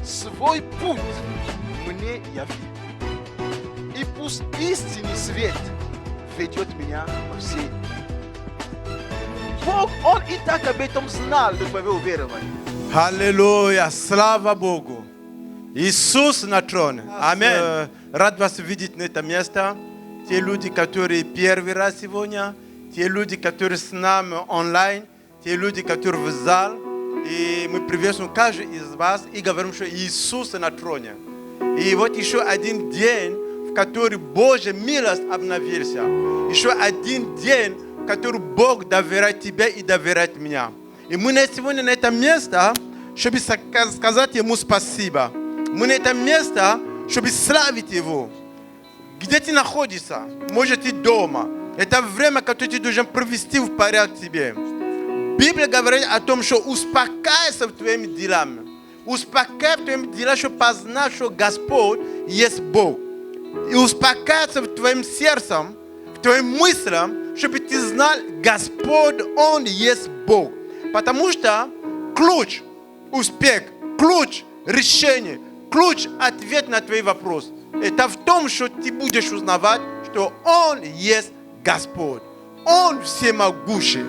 свой путь мне яви. И пусть истинный свет ведет меня во все. Бог, Он и так об этом знал до твоего уверования. Аллилуйя, слава Богу. Иисус на троне. Аминь. Рад вас видеть на это место. Те люди, которые первый раз сегодня, те люди, которые с нами онлайн, те люди, которые в зале. И мы приветствуем каждого из вас и говорим, что Иисус на троне. И вот еще один день, в который Божья милость обновился. Еще один день, в который Бог доверяет тебе и доверяет меня. И мы сегодня на это место, чтобы сказать Ему спасибо. Мы на это место, чтобы славить Его. Где ты находишься? Может, ты дома. Это время, которое ты должен провести в порядок тебе. Библия говорит о том, что успокайся в твоим делах. Успокайся в твоим делах, чтобы познать, что Господь есть Бог. И успокайся в твоем сердце, в твоим мыслях, чтобы ты знал, Господь, Он есть Бог. Потому что ключ успех, ключ решения, ключ ответ на твои вопросы. Это в том, что ты будешь узнавать, что Он есть Господь. Он всемогущий.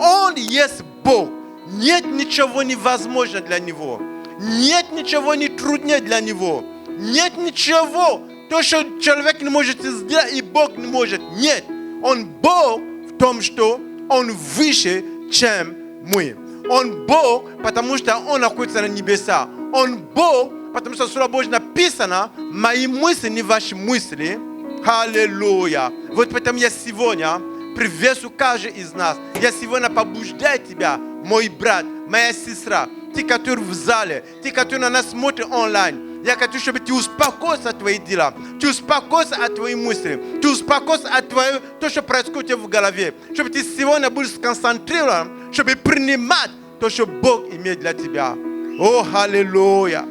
Он есть Бог. Нет ничего невозможного для Него. Нет ничего не труднее для Него. Нет ничего, то, что человек не может сделать, и Бог не может. Нет. Он Бог в том, что Он выше, чем мы. Он Бог, потому что Он находится на небесах. Он Бог, потому что Слово Божье написано, мои мысли не ваши мысли. Аллилуйя. Вот поэтому я сегодня приветствую каждого из нас. Я сегодня побуждаю тебя, мой брат, моя сестра, ты, который в зале, ты, который на нас смотрит онлайн. Я хочу, чтобы ты успокоился от твоих дел, ты успокоился от твоих мыслей, ты успокоился от то, что происходит в голове. Чтобы ты сегодня будешь сконцентрирован, чтобы принимать то, что Бог имеет для тебя. Oh, alléluia.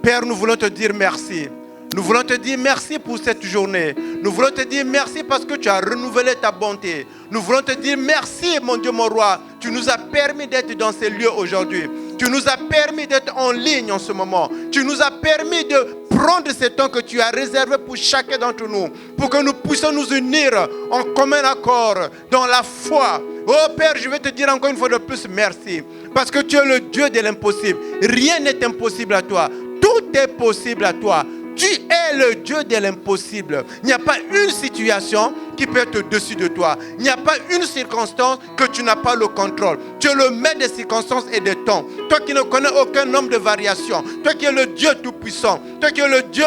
Père, nous voulons te dire merci. Nous voulons te dire merci pour cette journée. Nous voulons te dire merci parce que tu as renouvelé ta bonté. Nous voulons te dire merci, mon Dieu, mon roi. Tu nous as permis d'être dans ces lieux aujourd'hui. Tu nous as permis d'être en ligne en ce moment. Tu nous as permis de prendre ce temps que tu as réservé pour chacun d'entre nous. Pour que nous puissions nous unir en commun accord dans la foi. Oh Père, je vais te dire encore une fois de plus merci. Parce que tu es le Dieu de l'impossible. Rien n'est impossible à toi. Tout est possible à toi. Tu es le Dieu de l'impossible. Il n'y a pas une situation qui peut être au-dessus de toi. Il n'y a pas une circonstance que tu n'as pas le contrôle. Tu es le maître des circonstances et des temps. Toi qui ne connais aucun nombre de variations. Toi qui es le Dieu tout-puissant. Toi qui es le Dieu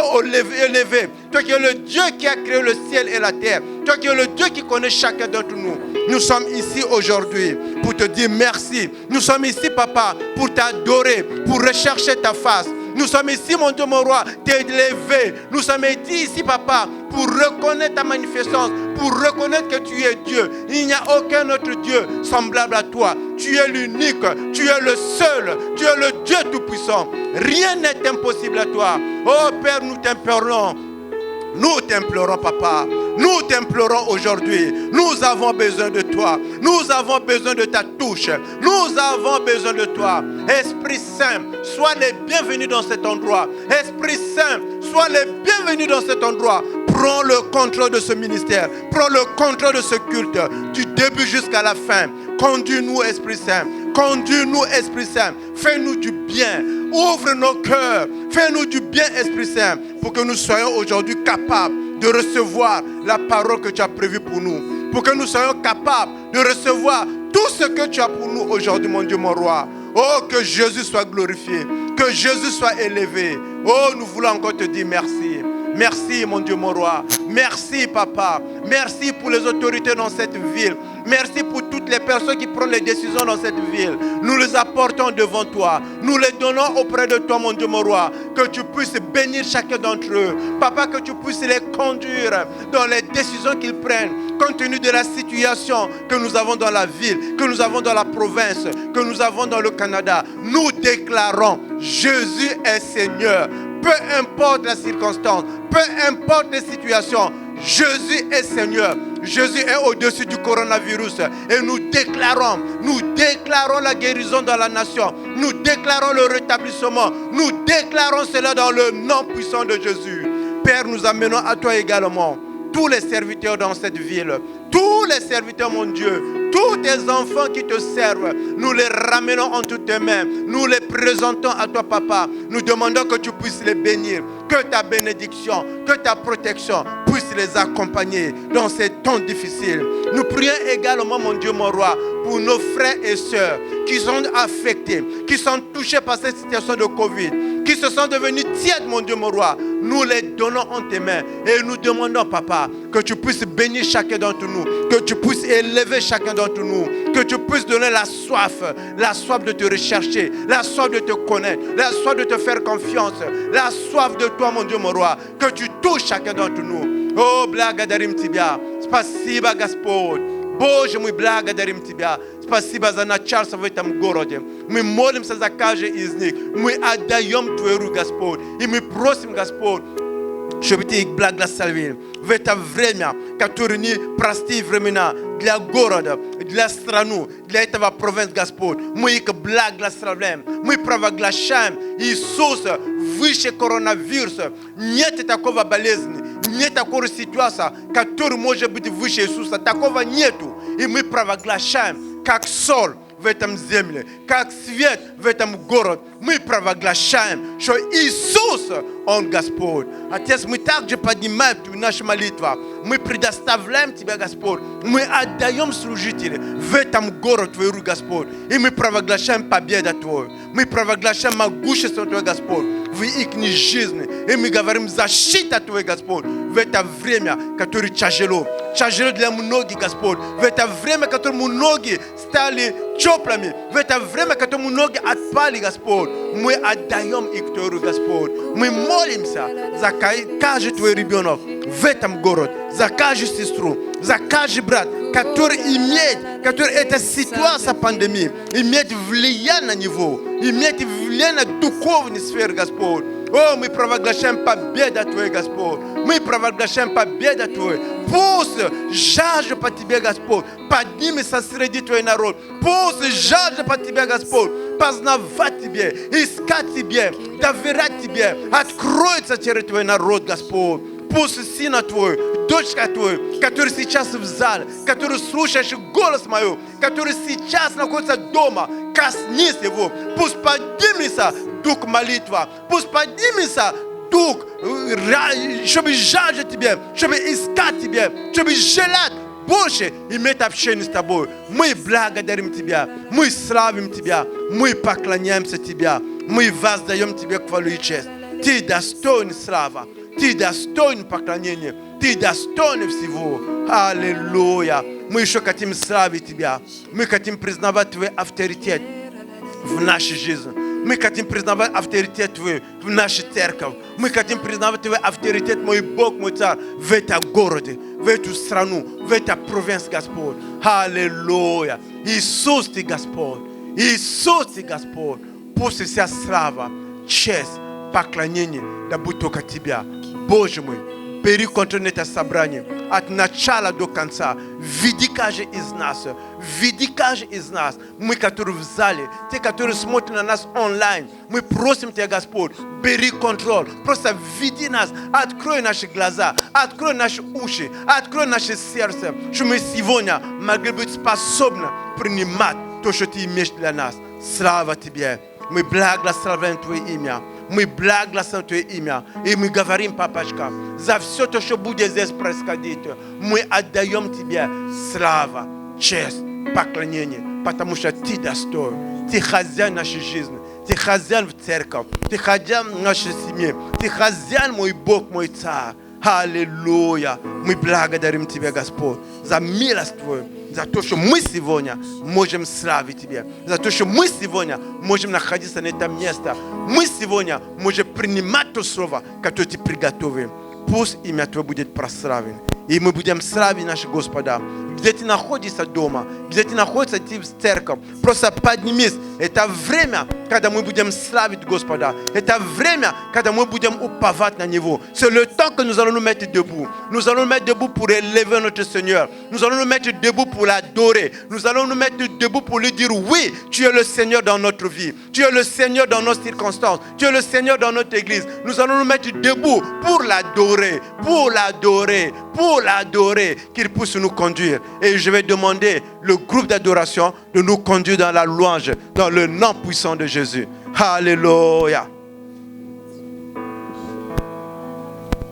élevé. Toi qui es le Dieu qui a créé le ciel et la terre. Toi qui es le Dieu qui connaît chacun d'entre nous. Nous sommes ici aujourd'hui pour te dire merci. Nous sommes ici, Papa, pour t'adorer, pour rechercher ta face. Nous sommes ici, mon Dieu, mon roi, t'élever. Nous sommes ici, Papa, pour reconnaître ta magnificence, pour reconnaître que tu es Dieu. Il n'y a aucun autre Dieu semblable à toi. Tu es l'unique, tu es le seul, tu es le Dieu tout-puissant. Rien n'est impossible à toi. Oh Père, nous t'implorons. Nous t'implorons, Papa. Nous t'implorons aujourd'hui. Nous avons besoin de toi. Nous avons besoin de ta touche. Nous avons besoin de toi. Esprit Saint, sois les bienvenus dans cet endroit. Esprit Saint, sois les bienvenus dans cet endroit. Prends le contrôle de ce ministère. Prends le contrôle de ce culte. Du début jusqu'à la fin. Conduis-nous, Esprit Saint. Conduis-nous, Esprit Saint. Fais-nous du bien. Ouvre nos cœurs. Fais-nous du bien, Esprit Saint, pour que nous soyons aujourd'hui capables de recevoir la parole que tu as prévue pour nous. Pour que nous soyons capables de recevoir tout ce que tu as pour nous aujourd'hui, mon Dieu, mon roi. Oh, que Jésus soit glorifié. Que Jésus soit élevé. Oh, nous voulons encore te dire merci. Merci, mon Dieu, mon roi. Merci, Papa. Merci pour les autorités dans cette ville. Merci pour toutes les personnes qui prennent les décisions dans cette ville. Nous les apportons devant toi. Nous les donnons auprès de toi, mon Dieu, mon roi. Que tu puisses bénir chacun d'entre eux. Papa, que tu puisses les conduire dans les décisions qu'ils prennent. Compte tenu de la situation que nous avons dans la ville, que nous avons dans la province, que nous avons dans le Canada. Nous déclarons, Jésus est Seigneur. Peu importe la circonstance, peu importe les situations, Jésus est Seigneur. Jésus est au-dessus du coronavirus. Et nous déclarons la guérison dans la nation. Nous déclarons le rétablissement. Nous déclarons cela dans le nom puissant de Jésus. Père, nous amenons à toi également tous les serviteurs dans cette ville. Tous les serviteurs, mon Dieu, tous tes enfants qui te servent, nous les ramenons entre tes mains. Nous les présentons à toi, Papa. Nous demandons que tu puisses les bénir. Que ta bénédiction, que ta protection puisse les accompagner dans ces temps difficiles. Nous prions également, mon Dieu, mon roi, pour nos frères et sœurs qui sont affectés, qui sont touchés par cette situation de Covid, qui se sont devenus tièdes, mon Dieu, mon roi. Nous les donnons en tes mains et nous demandons, Papa, que tu puisses bénir chacun d'entre nous, que tu puisses élever chacun d'entre nous, que tu puisses donner la soif de te rechercher, la soif de te connaître, la soif de te faire confiance, la soif de toi, mon Dieu, mon roi, que tu touches chacun d'entre nous. Oh, благодарим Тебя. Спасибо, Господь. Боже мой, благодарим Тебя. Спасибо за начальство в этом городе. Мы молимся за каждый из них. Мы отдаем Твою руку, Господь. И мы просим, Господь, чтобы Ты их благословил в это время, которое непростые времена для города, для страны, для этого провинции, Господь. Мы их благословляем. Мы провозглашаем Иисуса выше коронавируса. Нет такого болезни, нет такой ситуации, которая может быть выше Иисуса. Такого нету. И мы провозглашаем, как соль в этом земле, как свет в этом городе. Мы провозглашаем, что Иисус, Он Господь. Отец, мы также поднимаем нашу молитву. Мы предоставляем Тебя, Господь. Мы отдаем служителей в этом городе Твою руку, Господь. И мы провозглашаем победу Твою. Мы провозглашаем могущество Твое, Господь, в их жизни. И мы говорим защита Твоя, Господь, в это время, которое тяжело. Тяжело для многих, Господь. В это время, которое многие стали теплыми. В это время, которое многие отпали, Господь. Мы отдаем их Твою руку, Господь. Мы молимся за каждый Твой ребенок в этом городе, за каждую сестру, за каждый брат, который эта ситуация пандемии имеет влияние на него, имеет влияние на духовную сферу, Господь. О, мы провозглашаем победу Твою, Господь. Мы провозглашаем победу Твою. Пусть жажда по Тебе, Господь, поднимется среди Твоего народа. Пусть жажда по Тебе, Господь, познавать Тебе, искать Тебе, доверять Тебе. Откроется через Твой народ, Господь. Пусть сына Твой, дочка Твой, который сейчас в зале, который слушаешь голос мой, который сейчас находится дома, коснись его. Пусть поднимется дух молитва, пусть поднимется дух, чтобы жаждать Тебе, чтобы искать Тебе, чтобы желать больше иметь общение с Тобой. Мы благодарим Тебя, мы славим Тебя, мы поклоняемся Тебе, мы воздаем Тебе хвалу и честь. Ты достоин славы, Ты достоин поклонения, Ты достоин всего. Аллилуйя. Мы еще хотим славить Тебя, мы хотим признавать Твой авторитет в нашей жизни. Мы хотим признавать авторитет Твой в нашей церкви. Мы хотим признавать Твой авторитет, мой Бог, мой Царь, в этом городе, в эту страну, в эту провинцию, Господь. Аллилуйя. Иисус Ты, Господь. Иисус Ты, Господь. Пусть вся слава, честь, поклонение да будет только Тебя. Боже мой, бери контроль это собрание от начала до конца. Веди каждый из нас. Веди каждый из нас. Мы, которые в зале, те, которые смотрят на нас онлайн, мы просим Тебя, Господь, бери контроль. Просто веди нас. Открой наши глаза, открой наши уши, открой наше сердце, что мы сегодня могли быть способны принимать то, что Ты имеешь для нас. Слава Тебе. Мы благословим Твое имя. Мы благословим Твое имя. И мы говорим, Папочка, за все то, что будет здесь происходить, мы отдаем Тебе славу, честь, поклонение, потому что Ты достоин. Ты хозяин нашей жизни. Ты хозяин в церковь. Ты хозяин в нашей семье. Ты хозяин, мой Бог, мой Царь. Аллилуйя. Мы благодарим Тебя, Господь, за милость Твою, за то, что мы сегодня можем славить Тебя, за то, что мы сегодня можем находиться на этом месте. Мы сегодня можем принимать то слово, которое Ты приготовил. Пусть имя Твое будет прославлено. И мы будем славить нашего Господа, где ты находишься дома, где ты находишься в церковь. Просто поднимись. Это время, когда мы будем славить Господа. Это время, когда мы будем уповать на Него. C'est le temps que nous allons nous mettre debout. Nous allons nous mettre debout pour élever notre Seigneur. Nous allons nous mettre debout pour l'adorer. Nous allons nous mettre debout pour lui dire oui, tu es le Seigneur dans notre vie. Tu es le Seigneur dans nos circonstances. Tu es le Seigneur dans notre église. Nous allons nous mettre debout pour l'adorer, pour l'adorer, pour l'adorer, qu'il puisse nous conduire. Et je vais demander le groupe d'adoration de nous conduire dans la louange, dans le nom puissant de Jésus. Alléluia.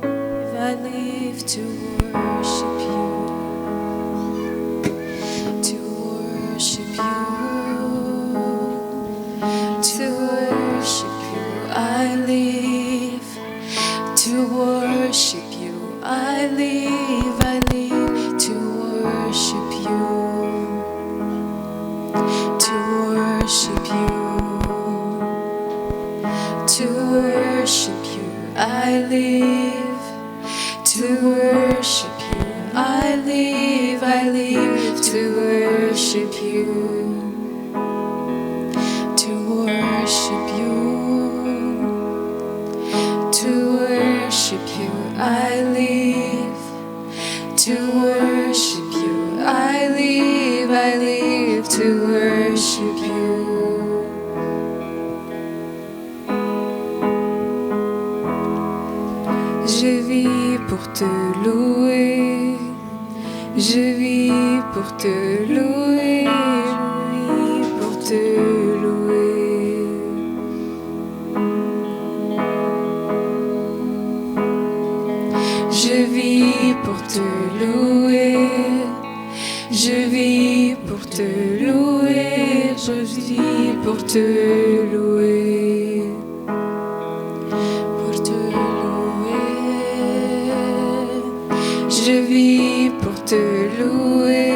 If I live to worship you, to worship you, to worship you, I live to worship you, I live to worship you, to worship you, to worship you, I live to worship you, I live to worship you, to worship you, to worship you, I live to worship you, I live to worship you. Je vis pour te louer, je vis pour te louer, je vis pour te louer. Je vis pour te louer, je vis pour te louer, je vis pour te louer. Pour te louer, je vis pour te louer,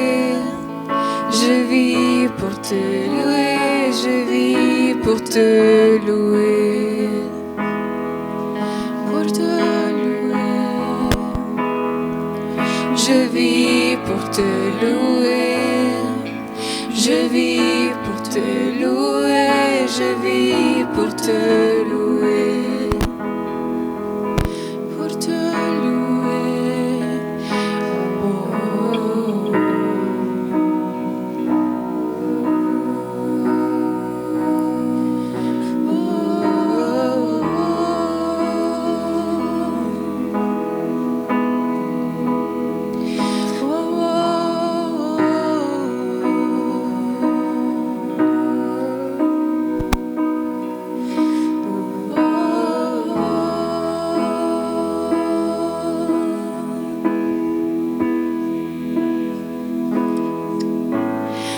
je vis pour te louer, je vis pour te louer. Pour te louer, je vis pour te louer, je vis pour te louer, je vis pour te louer. Pour te louer, oh,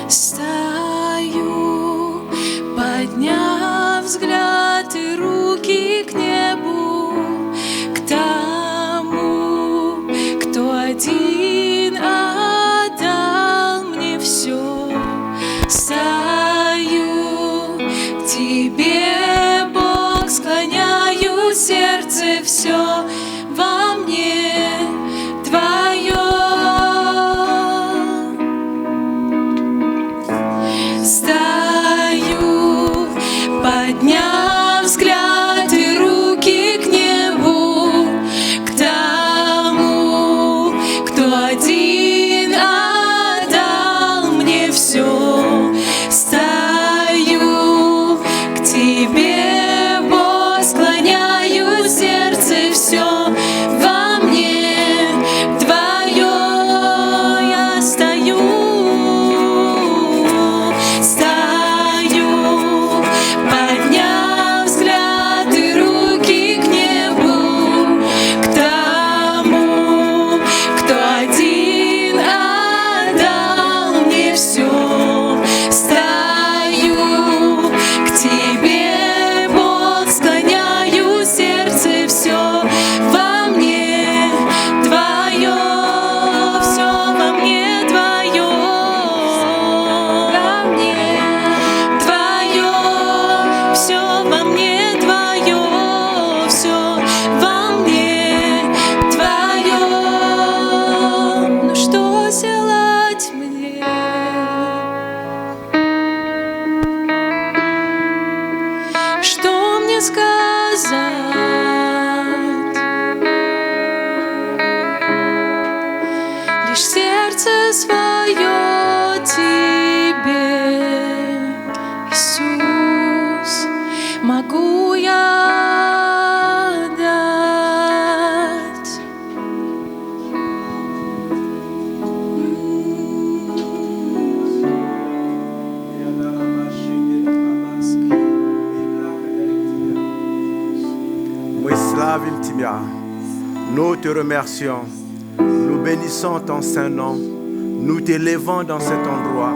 стою, подняв взгляд и руки к небу, к тому, кто один отдал мне все. Стою к тебе, Бог, склоняю сердце все во мне твое. Стою, подняв slavim tibia. Nous te remercions. Nous bénissons ton saint nom. Nous t'élevons dans cet endroit.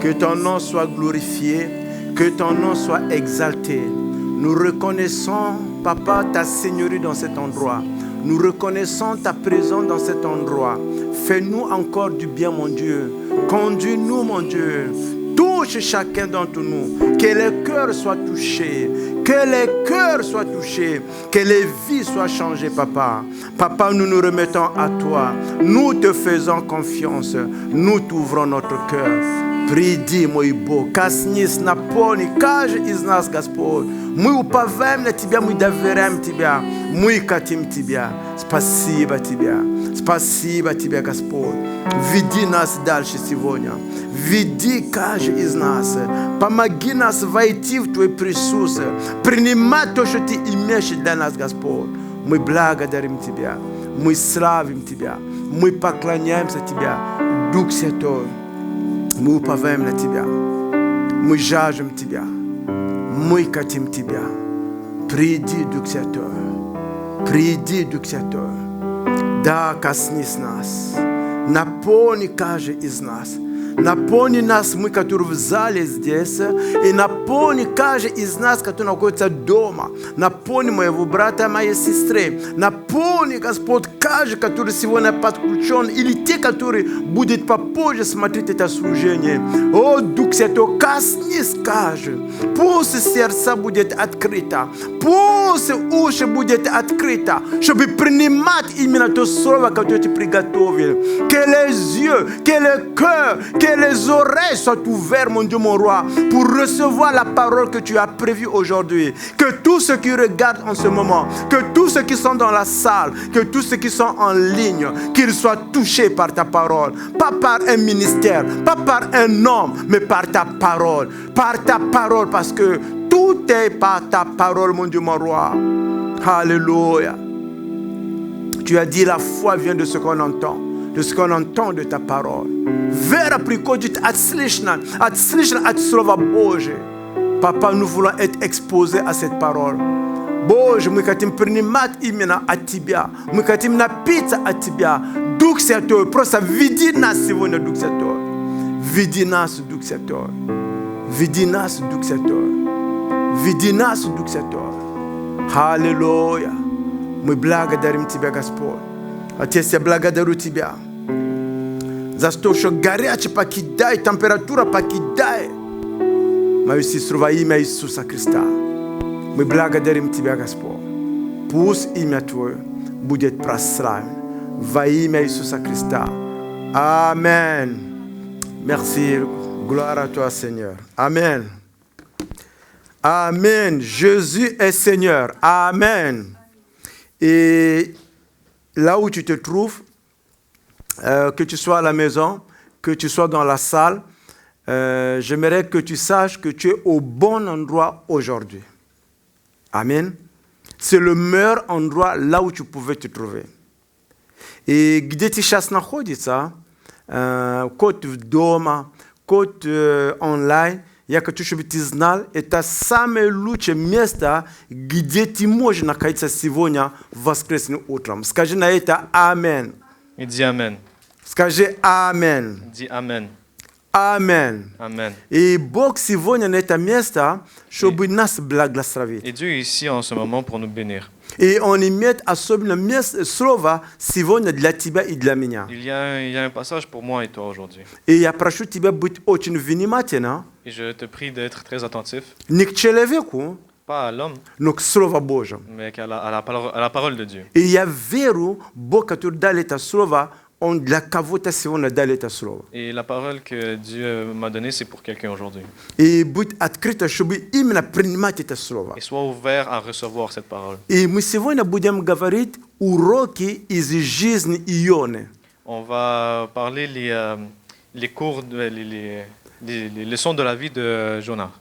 Que ton nom soit glorifié. Que ton nom soit exalté. Nous reconnaissons, Papa, ta seigneurie dans cet endroit. Nous reconnaissons ta présence dans cet endroit. Fais-nous encore du bien, mon Dieu. Conduis-nous, mon Dieu. Touche chacun d'entre nous. Que les cœurs soient touchés. Que les cœurs soient touchés. Que les vies soient changées, Papa. Papa, nous nous remettons à toi. Nous te faisons confiance. Nous t'ouvrons notre cœur. Приди, мой Бог, коснись, наполни каждый из нас, Господь. Мы уповаем на Тебя, мы доверяем Тебя, мы хотим Тебя. Спасибо Тебе, Господь. Веди нас дальше сегодня. Веди каждый из нас. Помоги нас войти в Твое присутствие. Принимать то, что Ты имеешь для нас, Господь. Мы благодарим Тебя, мы славим Тебя, мы поклоняемся Тебя, Дух Святой. Мы уповаем на Тебя, мы жаждем Тебя, мы хотим Тебя. Приди, Дух Святой, да, коснись нас, наполни каждый из нас. Наполни нас, мы, которые в зале здесь, и наполни каждый из нас, который находится дома. Наполни моего брата, моей сестры. Наполни, Господь, каждый, который сегодня подключен, или те, которые будут попозже смотреть это служение. О, Дух Святой, коснись каждый. Пусть сердце будет открыто, пусть уши будет открыто, чтобы принимать именно то слово, которое ты приготовил. Que les yeux, que le cœur, que les oreilles soient ouvertes, mon Dieu, mon roi, pour recevoir la parole que tu as prévue aujourd'hui. Que tous ceux qui regardent en ce moment, que tous ceux qui sont dans la salle, que tous ceux qui sont en ligne, qu'ils soient touchés par ta parole. Pas par un ministère, pas par un homme, mais par ta parole. Par ta parole, parce que tout est par ta parole, mon Dieu, mon roi. Alléluia. Tu as dit la foi vient de ce qu'on entend. De ce qu'on entend de ta parole. Vera prikodit atslishna atslova Bože. Papa, nous voulons être exposés à cette parole. Bože, мы хотим принимать именно от Тебя. Мы хотим напиться от Тебя. Дух Святой, просто веди нас сегодня, Дух Святой. Веди нас, Дух Святой. Веди нас, Дух Святой. Веди нас, Дух Святой. Аллилуйя. Мы благодарим Тебя, Господь. Отец, я благодарю Тебя за то, что горячее покидает, температура покидает мою сестру во имя Иисуса Христа. Мы благодарим Тебя, Господь. Пусть имя Твое будет прославлено во имя Иисуса Христа. Amen. Merci. Gloire à toi, Seigneur. Amen. Amen. Jésus est Seigneur. Amen. Et là où tu te trouves, que tu sois à la maison, que tu sois dans la salle, j'aimerais que tu saches que tu es au bon endroit aujourd'hui. Amen. C'est le meilleur endroit là où tu pouvais te trouver. И где ты сейчас находишься, хоть дома, хоть онлайн, я хочу, чтобы ты знал, это самое лучшее место, где ты можешь находиться сегодня воскресным утром. Скажи на это «Амен». И dis Amen. Скажи «Амен». Dis Amen. Амен. Amen. И Бог сегодня на это место, чтобы нас благословить. Et Dieu est ici en ce moment pour nous bénir. И Он имеет особенно слово сегодня для тебя и для меня. Il y a un passage pour moi et toi aujourd'hui. И я прошу тебя быть очень внимательным. Et je te prie d'être très attentif, Не к человеку, pas à l'homme, но к Слову Божьему. mais à la parole de Dieu. И я верю, Бог, который дал это слово, Он для кого-то сегодня дал это слово. Et la parole que Dieu m'a donnée, c'est pour quelqu'un aujourd'hui. И будь открыто, чтобы именно принимать это слово. Et sois ouvert à recevoir cette parole. И мы сегодня будем говорить уроки из жизни Ионы. On va parler les cours, les leçons de la vie de Jonas.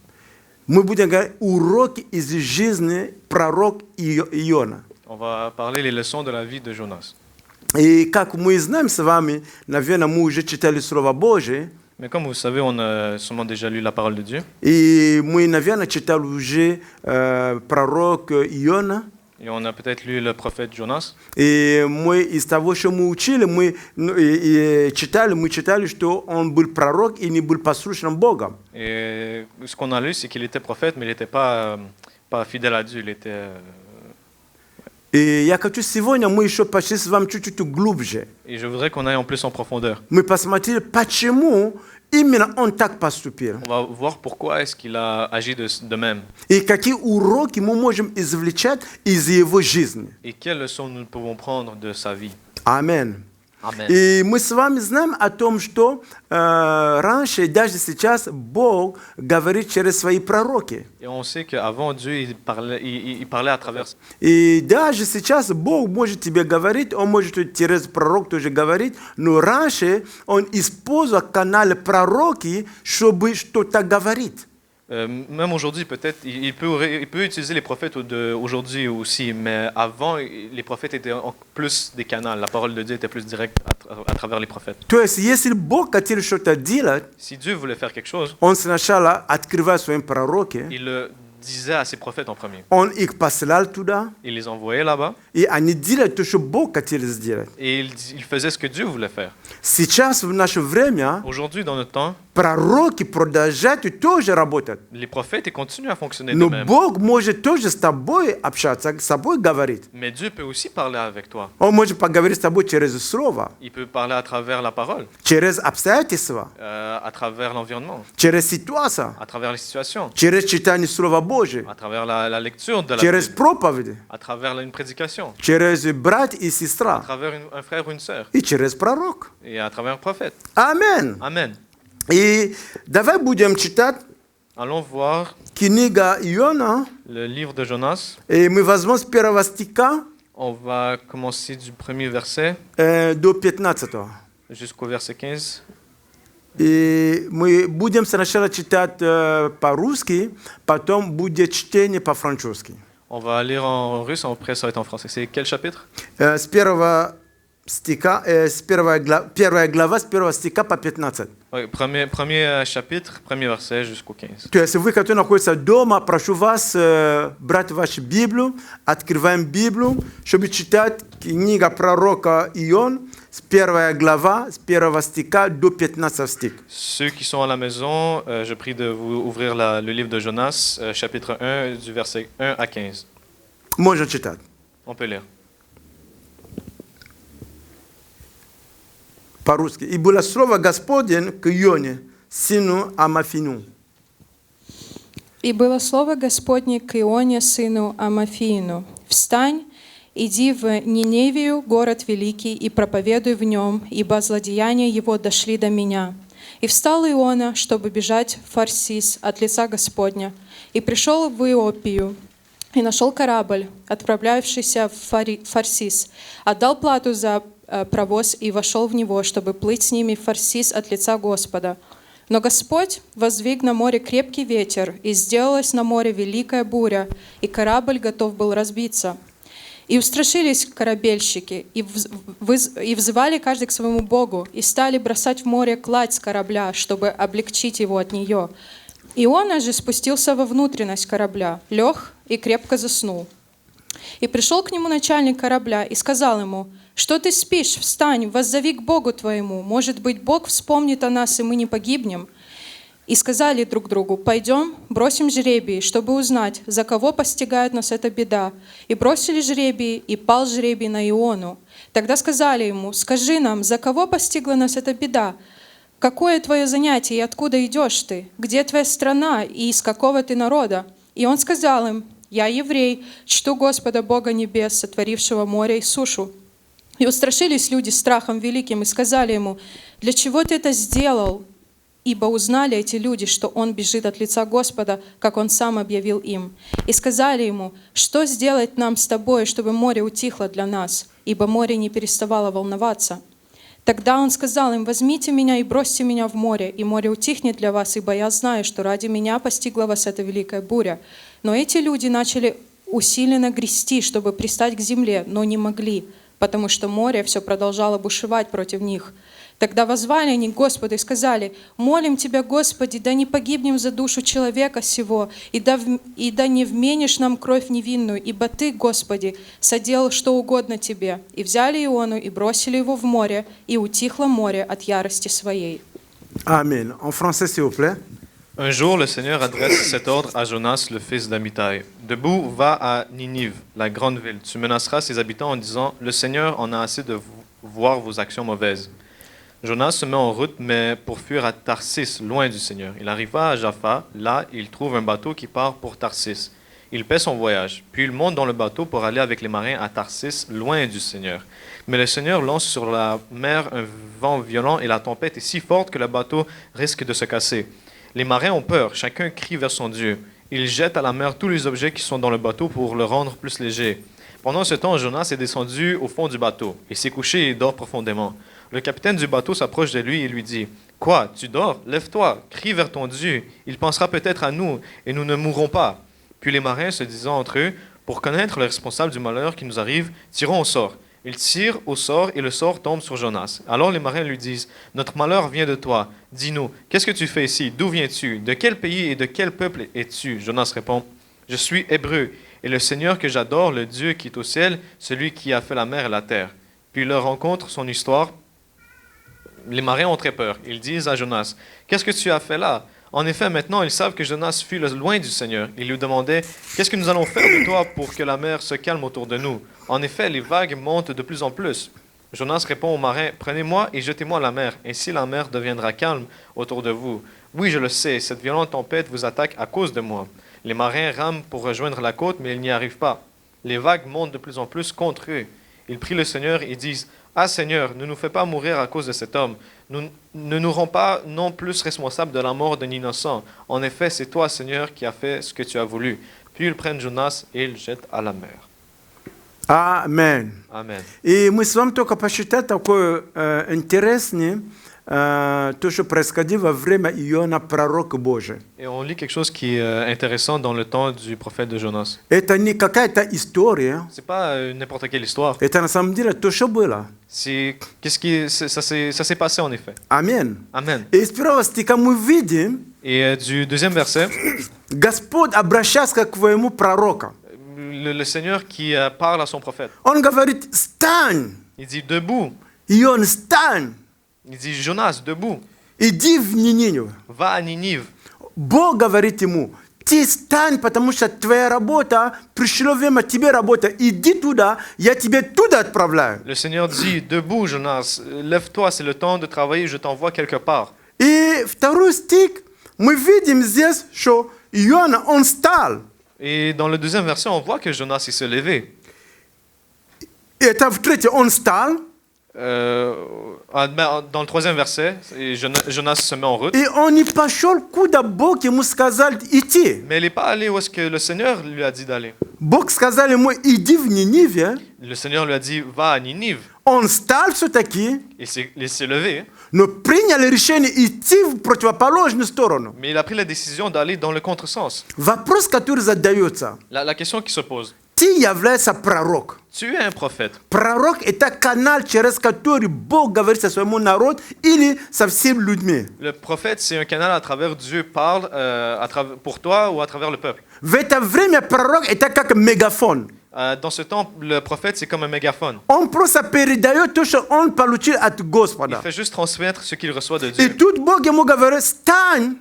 Мы будем говорить уроки из жизни пророка Иона. On va parler les leçons de la vie de Jonas. И как мы знаем с вами, наверное, мы уже читали Слово Божие. Mais comme vous savez, on a sûrement déjà lu la parole de Dieu. И мы, наверное, читали уже пророк Иона. Et on a peut-être lu le prophète Jonas. И мы из того, что мы учили, мы читали, что он был пророк и не был послушным Богом. Et ce qu'on a lu, c'est qu'il était prophète, mais il n'était pas fidèle à Dieu. Il était, И я хочу сегодня, мы еще пошли с вами чуть-чуть глубже. Et je voudrais qu'on aille en plus en profondeur. Мы посмотрели, почему именно он так поступил. On va voir pourquoi est-ce qu'il a agi de même. И какие уроки мы можем извлечь из его жизни. Et quelles leçons nous pouvons prendre de sa vie. Аминь. Amen. И мы с вами знаем о том, что раньше и даже сейчас Бог говорит через свои пророки. Et on sait qu'avant Dieu, il parlait à travers. И даже сейчас Бог может тебе говорить, Он может через пророк тоже говорить, но раньше Он использовал канал пророки, чтобы что-то говорить. Même aujourd'hui, peut-être, il peut utiliser les prophètes aujourd'hui aussi, mais avant, les prophètes étaient plus des canaux. La parole de Dieu était plus directe à travers les prophètes. То есть, если Бог хотел что-то делать, Si Dieu voulait faire quelque chose, Он сначала открывал своим пророки, il le disait à ses prophètes en premier. Он их посылал туда, Il les envoyait là-bas и они делали то, что Бог хотел сделать. et il faisait ce que Dieu voulait faire. Сейчас, в наше время, Aujourd'hui, dans notre temps, пророки продолжают тоже работать. les prophètes ils continuent à fonctionner de Но même. Бог может тоже с тобой общаться, с тобой говорить. Mais Dieu peut aussi parler avec toi. Он может поговорить с тобой через слово, Il peut parler à travers la parole, через обстоятельства, à travers l'environnement, через ситуацию, à travers les situations, через читание Слова Божьего, à travers la lecture de la через Bible, проповеди, à travers une prédication, через брат и à сестра travers un frère ou une sœur, и через пророк. et à travers un prophète. Аминь. Amen. И давай будем читать Allons voir книга Иона, le livre de Jonas. и мы возьмем с первого стиха On va commencer du premier verset до 15. jusqu'au verset 15. И мы будем сначала читать по-русски, потом будет чтение по-французски. On va lire en russe, après ça va être en français. C'est quel chapitre? С первого стиха, первая глава, с первого стиха по 15. Oui, premier chapitre, premier verset jusqu'au 15. То есть вы, которые находитесь дома, прошу вас брать вашу Библию, открываем Библию, чтобы читать книга пророка Ион, с первой глава, с первого стиха до 15 стих. Ceux qui sont à la maison, je prie de vous ouvrir le livre de Jonas, chapitre 1, du verset 1 à 15. Можно читать. On peut lire. По-русски. «И было слово Господень к Ионе, сыну Амафину». И было слово Господне к Ионе, сыну Амафиину: «Встань, иди в Ниневию, город великий, и проповедуй в нем, ибо злодеяния его дошли до меня». И встал Иона, чтобы бежать в Фарсис от лица Господня, и пришел в Иопию, и нашел корабль, отправлявшийся в Фарсис, отдал плату за провоз и вошел в него, чтобы плыть с ними в Фарсис от лица Господа. Но Господь воздвиг на море крепкий ветер, и сделалась на море великая буря, и корабль готов был разбиться. И устрашились корабельщики, и взывали каждый к своему Богу, и стали бросать в море кладь с корабля, чтобы облегчить его от нее. Иона же спустился во внутренность корабля, лег и крепко заснул. И пришел к нему начальник корабля и сказал ему: «Что ты спишь? Встань, воззови к Богу твоему. Может быть, Бог вспомнит о нас, и мы не погибнем». И сказали друг другу: «Пойдем, бросим жребий, чтобы узнать, за кого постигает нас эта беда». И бросили жребий, и пал жребий на Иону. Тогда сказали ему: «Скажи нам, за кого постигла нас эта беда? Какое твое занятие, и откуда идешь ты? Где твоя страна, и из какого ты народа?» И он сказал им: «Я еврей, чту Господа Бога небес, сотворившего море и сушу». И устрашились люди страхом великим и сказали ему: «Для чего ты это сделал?» Ибо узнали эти люди, что он бежит от лица Господа, как он сам объявил им. И сказали ему: «Что сделать нам с тобой, чтобы море утихло для нас?» Ибо море не переставало волноваться. Тогда он сказал им: «Возьмите меня и бросьте меня в море, и море утихнет для вас, ибо я знаю, что ради меня постигла вас эта великая буря». Но эти люди начали усиленно грести, чтобы пристать к земле, но не могли, потому что море все продолжало бушевать против них. Тогда воззвали они к Господу и сказали: «Молим Тебя, Господи, да не погибнем за душу человека сего, и да не вменишь нам кровь невинную, ибо Ты, Господи, соделал что угодно Тебе». И взяли Иону и бросили его в море, и утихло море от ярости своей. Amen. En français, s'il vous plaît. Un jour, le Seigneur adresse cet ordre à Jonas, le fils d'Amittai. Debout, va à Ninive, la grande ville. Tu menaceras ses habitants en disant: Le Seigneur en a assez de voir vos actions mauvaises. Jonas se met en route, mais pour fuir à Tarsis, loin du Seigneur. Il arriva à Jaffa. Là, il trouve un bateau qui part pour Tarsis. Il paie son voyage, puis il monte dans le bateau pour aller avec les marins à Tarsis, loin du Seigneur. Mais le Seigneur lance sur la mer un vent violent et la tempête est si forte que le bateau risque de se casser. Les marins ont peur, chacun crie vers son Dieu. Ils jettent à la mer tous les objets qui sont dans le bateau pour le rendre plus léger. Pendant ce temps, Jonas est descendu au fond du bateau. Il s'est couché et dort profondément. Le capitaine du bateau s'approche de lui et lui dit: « Quoi, tu dors? Lève-toi, crie vers ton Dieu. Il pensera peut-être à nous et nous ne mourrons pas. » Puis les marins, se disant entre eux: « Pour connaître le responsable du malheur qui nous arrive, tirons au sort. » Ils tirent au sort et le sort tombe sur Jonas. Alors les marins lui disent: « Notre malheur vient de toi. Dis-nous, qu'est-ce que tu fais ici? D'où viens-tu? De quel pays et de quel peuple es-tu? » Jonas répond: « Je suis hébreu, et le Seigneur que j'adore, le Dieu qui est au ciel, celui qui a fait la mer et la terre. » Puis il leur raconte son histoire. Les marins ont très peur. Ils disent à Jonas: « Qu'est-ce que tu as fait là? » En effet, maintenant, ils savent que Jonas fuit loin du Seigneur. Ils lui demandaient: « Qu'est-ce que nous allons faire de toi pour que la mer se calme autour de nous? » En effet, les vagues montent de plus en plus. Jonas répond aux marins: « Prenez-moi et jetez-moi à la mer. Ainsi la mer deviendra calme autour de vous. Oui, je le sais, cette violente tempête vous attaque à cause de moi. » Les marins rament pour rejoindre la côte, mais ils n'y arrivent pas. Les vagues montent de plus en plus contre eux. Ils prient le Seigneur et disent: « Ah Seigneur, ne nous fais pas mourir à cause de cet homme. Ne nous rends pas non plus responsables de la mort d'un innocent. En effet, c'est toi, Seigneur, qui as fait ce que tu as voulu. » Puis ils prennent Jonas et ils le jettent à la mer. Amen. Amen. И мы с вами только посчитаем такое интересное, то, что происходило во время Иона, пророка Божия. Et on lit quelque chose qui est intéressant dans le temps du prophète de Jonas. Это не какая-то история, C'est pas n'importe quelle histoire. это на самом деле то, что было. C'est ça s'est passé en effet. Amen. Amen. И из первого стиха мы видим, Et du deuxième verset, Господь обращается к своему пророку. le Seigneur qui parle à son prophète. Он говорит: «Встань!» Il dit debout. Ион, встань! Il dit Jonas, debout. Иди в Ниневию. Va à Ninive. Бог говорит ему: ты стань, потому что твоя работа, пришло время тебе работать. Иди туда, я тебя туда отправляю. Le Seigneur dit debout, Jonas, lève-toi, c'est le temps de travailler, je t'envoie quelque part. И второй стих, мы видим здесь, что Иона, он встал. Et dans le deuxième verset, on voit que Jonas il s'est levé. Это в третьем, он встал. Dans le troisième verset, Jonas se met en route. И он не пошел, куда Бог ему сказал идти. Mais il n'est pas allé où est-ce que le Seigneur lui a dit d'aller. Бог сказал ему: иди в Ниневию. Le Seigneur lui a dit va à Ninive. Он встал все-таки, Il s'est levé, но принял решение идти в противоположную сторону. mais il a pris la décision d'aller dans le contresens. Вопрос, который задается: La question qui se pose, ты являешься пророк. tu es un prophète. Пророк – это канал, через который Бог говорит со своему народу или со всеми людьми. Le prophète, c'est un canal à travers Dieu parle pour toi ou à travers le peuple. В это время пророк – это как мегафон. Dans ce temps, le prophète, c'est comme un mégaphone. Он просто передает то, что он получил от Il Господа. fait juste transmettre ce qu'il reçoit de И Dieu. тут Бог ему говорит: встань,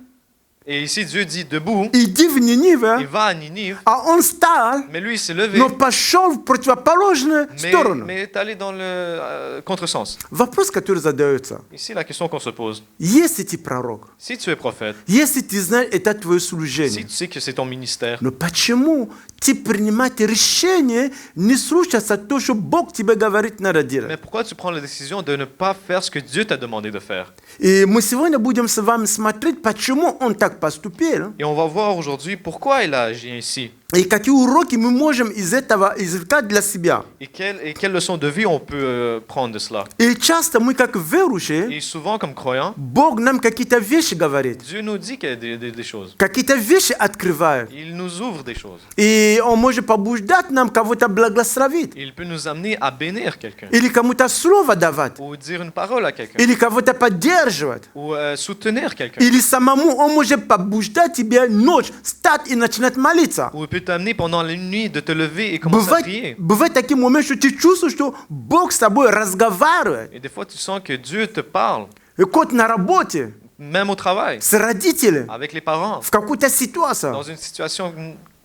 Et ici, Dieu dit debout, иди в il Ниневию. va à Ninive, А он встал, mais lui, il s'est levé, но пошел в противоположную сторону. mais est allé dans le contresens. Вопрос, который задается: Ici, la question qu'on se pose, если ты пророк, si tu es prophète, если ты знаешь, это твое si служение, tu sais que c'est ton ministère, но почему ты принимаешь решение не слушаться то, что Бог тебе говорит, надо mais делать? pourquoi tu prends la décision de ne pas faire ce que Dieu t'a demandé de faire? И мы сегодня будем с вами смотреть, почему он так поступил. Et on va voir aujourd'hui pourquoi il a agi ainsi. И какие уроки мы можем из этого извлекать для себя? Et quelle leçon de vie on peut prendre de cela? И часто мы, как верующие, Et souvent, comme croyants, Бог нам какие-то вещи говорит, Dieu nous dit qu'il y a des choses. какие-то вещи открывает. Il nous ouvre des choses. И Он может побуждать нам кого-то благословить, Il peut nous amener à bénir quelqu'un, или кому-то слово давать, ou dire une parole à quelqu'un, или кого-то поддерживать. ou soutenir quelqu'un. Или самому Он может побуждать тебя ночь встать и начинать молиться. Ou il peut t'amener pendant la nuit de te lever et commencer à prier. Бывают такие моменты, что ты чувствуешь, что Бог с тобой разговаривает. Et des fois, tu sens que Dieu te parle, И кот на работе, même au travail, с родителями, avec les parents, в какую-то ситуацию. dans une situation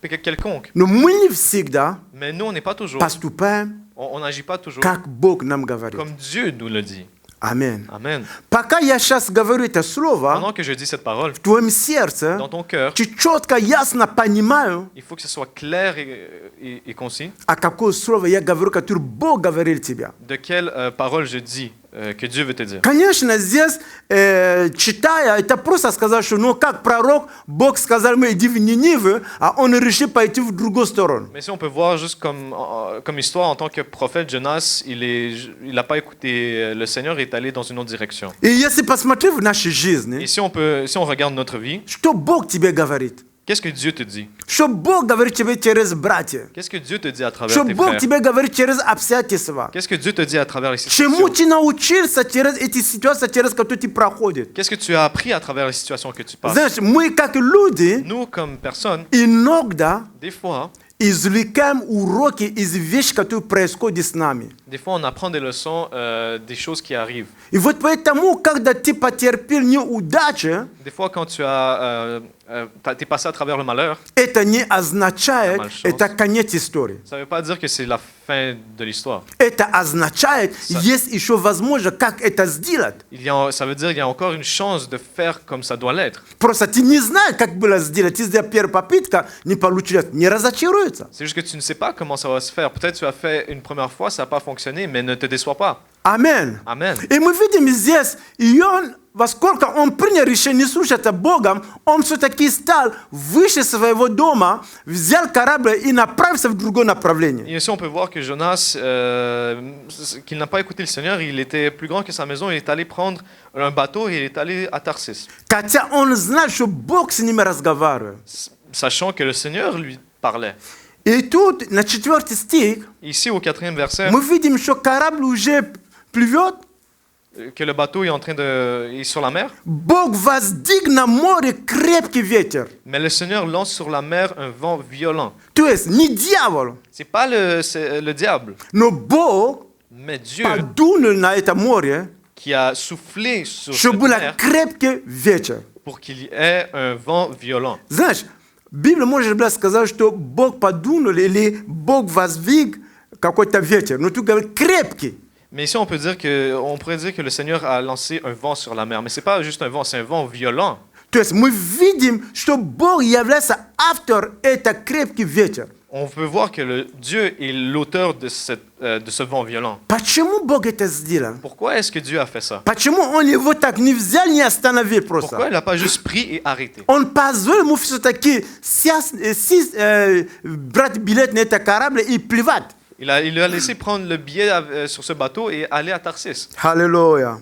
quelconque. Но мы не всегда Mais nous, on n'est pas toujours, поступаем, on n'agit pas toujours как Бог нам говорит. comme Dieu nous le dit. Аминь. Amen. Пока я сейчас говорю это слово, Pendant que je dis cette parole, в твоем сердце, dans ton cœur, ты четко, ясно понимаю, il faut que ce soit clair et concis а какое слово я говорю, которое Бог говорил тебе. de quelle parole je dis que Dieu veut te dire. Конечно, здесь, читая, это просто сказать, что, ну, как пророк, Бог сказал ему, иди в Ниниву, а он решил пойти в другую сторону. Mais si on peut voir juste comme histoire, en tant que prophète, Jonas, il n'a pas écouté le Seigneur et est allé dans une autre direction. И если посмотреть в нашей жизни, Et si on regarde notre vie, что Бог тебе говорит? qu'est-ce que Dieu te dit? Что Бог говорит тебе через братьев? Qu'est-ce que Dieu te dit à travers Что tes Бог frères? тебе говорит через обстоятельства? Qu'est-ce que Dieu te dit à travers les Чему situations? ты научился через эти ситуации, через которые ты проходишь? Qu'est-ce que tu as appris à travers les situations que tu passes? Знаешь, мы как люди Nous, comme personnes, иногда des fois, извлекаем уроки из вещей, которые происходят с нами. on apprend des leçons des choses qui arrivent. И вот поэтому, когда ты потерпел неудачу, Des fois, quand tu t'es passé à travers le malheur, это не означает, Malchance. это конец истории. ça ne veut pas dire que c'est la fin de l'histoire. Это означает, есть еще возможность, как это сделать. Ça veut dire qu'il y a encore une chance de faire comme ça doit l'être. Просто ты не знаешь, как было сделать. Ты сделал первую попытку, не получилось, не разочаруется. C'est juste que tu ne sais pas comment ça va se faire. Peut-être tu as fait une première fois, ça n'a pas fonctionné, mais ne te déçois pas. Аминь. Amen. И мы видим здесь, Иоанн, поскольку он принял решение слушаться Богом, он все-таки стал выше своего дома, взял корабль и направился в другое направление. Et ici, on peut voir que Jonas, qu'il n'a pas écouté le Seigneur, il était plus grand que sa maison, il est allé prendre un bateau et il est allé à Tarsis, Хотя он знал, что Бог с ним разговаривает. sachant que le Seigneur lui parlait. И тут, на 4 стих, Ici, au 4e verset, мы видим, что корабль уже плывет, que le bateau est en train est sur la mer, Бог воздвиг на море крепкий ветер. mais le Seigneur lance sur la mer un vent violent. То есть не дьявол, C'est pas le diable, но Бог mais Dieu подунул на это море, qui a soufflé sur cette чтобы был mer крепкий ветер. pour qu'il y ait un vent violent. Знаешь, Библия может была сказать, что Бог подунул или Бог воздвиг какой-то ветер, но тут говорит крепкий. Mais ici, on pourrait dire que le Seigneur a lancé un vent sur la mer. Mais c'est pas juste un vent, c'est un vent violent. То есть мы видим, что Бог является автор этого крепкий ветер. On peut voir que Dieu est l'auteur de ce vent violent. Почему Бог это сделал? Pourquoi est-ce que Dieu a fait ça? Почему Он его так не взял, не остановил Pourquoi просто? il n'a pas juste pris et arrêté? Он позволил ему все-таки брать билет на этот корабль и плевать. Il a laissé prendre le billet sur ce bateau et aller à Tarsis. Аллилуйя.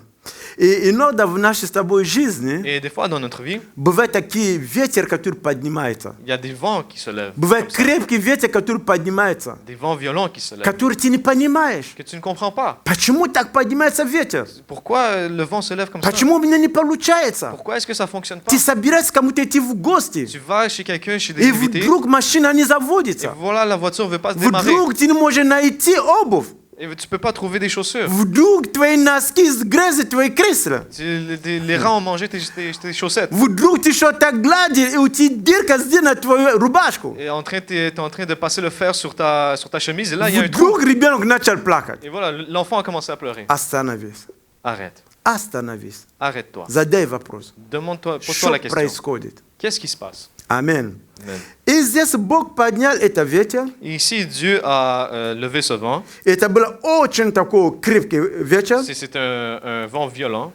И иногда в нашей с тобой жизни Et des fois, dans notre vie, бывают такие ветер, который поднимается. il y a des vents qui se lèvent. Бывает comme ça. крепкий ветер, который поднимается, Des vents violents qui se lèvent. который ты не понимаешь. Que tu ne comprends pas. Почему так поднимается ветер? Pourquoi le vent se lève comme ça? Почему у меня не получается? Pourquoi est-ce que ça ne fonctionne pas? Ты собираешься кому-то идти в гости, Tu vas chez quelqu'un, chez des и invités, вдруг машина не et заводится. voilà, la voiture ne veut pas se démarrer. Вдруг ты не можешь найти обувь. Et tu ne peux pas trouver des chaussures. Вдруг твои носки с грязи, твои кресла. Les rats ont mangé tes chaussettes. Вдруг ты что-то гладишь, и у тебя дырка сделана в твою рубашку. Et t'es en train de passer le fer sur ta chemise, et là, il y a un trou. Вдруг ребенок начал плакать. Et voilà, l'enfant a commencé à pleurer. Остановись. Arrête. Остановись. Arrête-toi. Задай вопрос. Demande-toi, pose-toi Что la question. происходит? Qu'est-ce qui se passe? Аминь. Amen. И здесь Бог поднял это ветер. Et ici, Dieu a levé ce vent. Это был очень такой крепкий ветер. C'est un vent violent.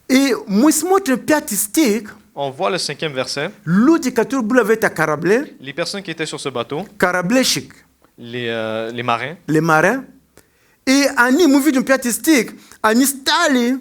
И мы смотрим 5 стих. On voit le 5e verset. Люди, которые были в этом корабле, Les personnes qui étaient sur ce bateau, кораблещик, les marins, les marins, и они, мы видим 5 стих, они стали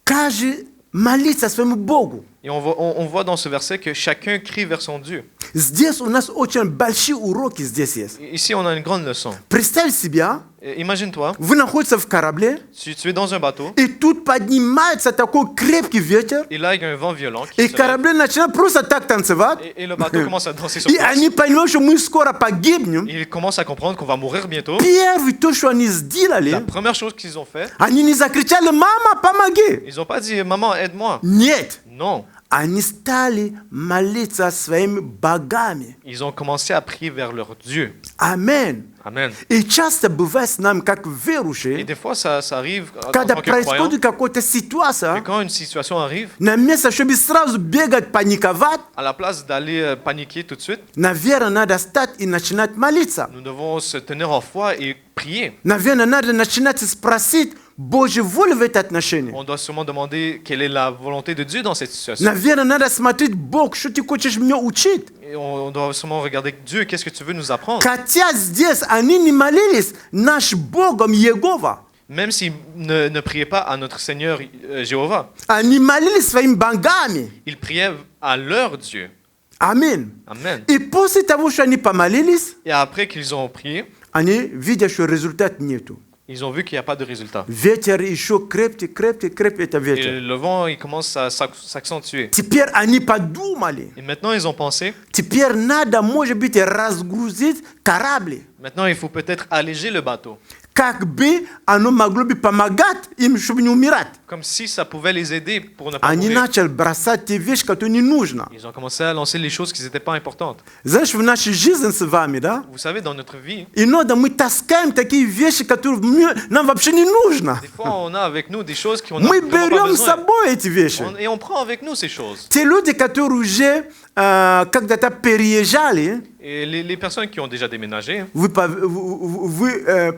каждый молиться своему Богу. et on voit dans ce verset que chacun crie vers son Dieu. Здесь у нас очень большие уроки здесь есть. Ici, on a une grande leçon. Представь себе, Imagine-toi, вы находитесь в корабле, tu es dans un bateau, и тут поднимается такой крепкий ветер, et là, il y a un vent violent qui и se lève, корабль начинает просто так танцевать, et le bateau commence à danser sur и place. они понимают, что мы скоро погибнем. Ils commencent à comprendre qu'on va mourir bientôt. Первое, то, что они La сделали, première chose qu'ils ont fait, они не закричали: «Мама, помоги!» ils n'ont pas dit « Maman, aide-moi Нет. » Non. Они стали молиться своими богами. Ils ont commencé à prier vers leur Dieu. Амен. Amen. И часто бывает с нами, как Et верующие, des fois, ça arrive en когда tant que croyant. происходит какая-то Et ситуация, quand une situation arrive, на место, чтобы сразу бегать, паниковать, à la place d'aller paniquer tout de suite, наверное, надо встать и начинать молиться. nous devons se tenir en foi et prier. Наверное, надо начинать спросить Божьей воли в это отношение. On doit sûrement demander quelle est la volonté de Dieu dans cette situation. Наверное, надо смотреть: Бог, что ты хочешь меня учить? Et on doit sûrement regarder Dieu, qu'est-ce que tu veux nous apprendre? Хотя здесь они не молились наш Богом Иегова. Même s'ils ne priaient pas à notre Seigneur Jéhovah, Они молились своими богами. ils priaient à leur Dieu. Аминь. Amen. И после того, что они помолились, Et après qu'ils ont prié, они видят, что результата нету. ils ont vu qu'il n'y a pas de résultat. Ветер еще крепче, это Et ветер. le vent, il commence à s'accentuer. Теперь они подумали, Et maintenant, ils ont pensé, теперь надо, может быть, разгрузить корабли. maintenant, il faut peut-être alléger le bateau. Как бы оно могло бы помогать им, чтобы не умирать. Comme si ça pouvait les aider pour ne pas Они mourir. начали бросать те вещи, которые не нужно. Ils ont commencé à lancer les choses qui n'étaient pas importantes. Знаешь, в нашей жизни с вами, да? Vous savez, dans notre vie, Иногда мы таскаем такие вещи, которые нам вообще не нужно. des fois, on a avec nous des choses qu'on n'a Мы vraiment pas берем с besoin. собой эти вещи. Et on prend avec nous ces choses. Те люди, которые уже когда-то переезжали, Et les personnes qui ont déjà déménagé, вы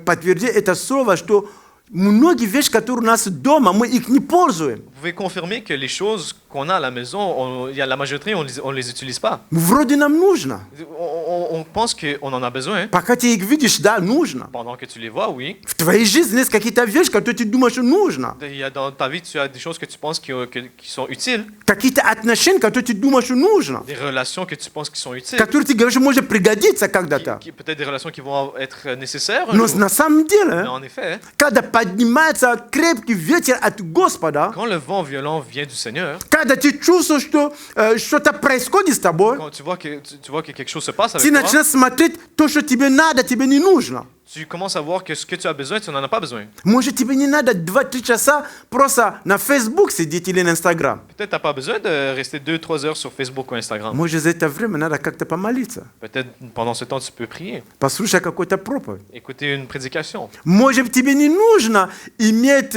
подтвердите это слово, что многие вещи, которые у нас дома, мы их не пользуем. vous pouvez confirmer que les choses qu'on a à la maison, il y a la majorité, on les utilise pas. Вроде нам нужно. On pense qu'on en a besoin. Пока ты их видишь, да, нужно. Pendant que tu les vois, oui. В твоей жизни есть какие-то вещи, которые ты думаешь, что нужно. Il y a dans ta vie, tu as des choses que tu penses qui sont utiles, Какие-то отношения, которые ты думаешь, что нужно. des relations que tu penses qui sont utiles, Которые ты говоришь, может пригодиться когда-то. peut-être des relations qui vont être nécessaires. un Но jour. на самом Mais деле, en effet, когда поднимается крепкий ветер от Господа, quand le vent violent vient du Seigneur, когда ты чувствуешь, что что-то происходит с тобой, quand tu vois que quelque chose se passe ты avec toi, начинаешь смотреть то, что тебе надо, тебе не нужно. tu commences à voir que ce que tu as besoin, tu n'en as pas besoin. Может, тебе не надо 2-3 часа просто на Facebook сидеть или на Instagram. Peut-être tu n'as pas besoin de rester 2-3 heures sur Facebook ou Instagram. Может, за это время надо как-то помолиться, Peut-être pendant ce temps, tu peux prier, послушать какую-то проповедь. écouter une prédication. Может, тебе не нужно иметь,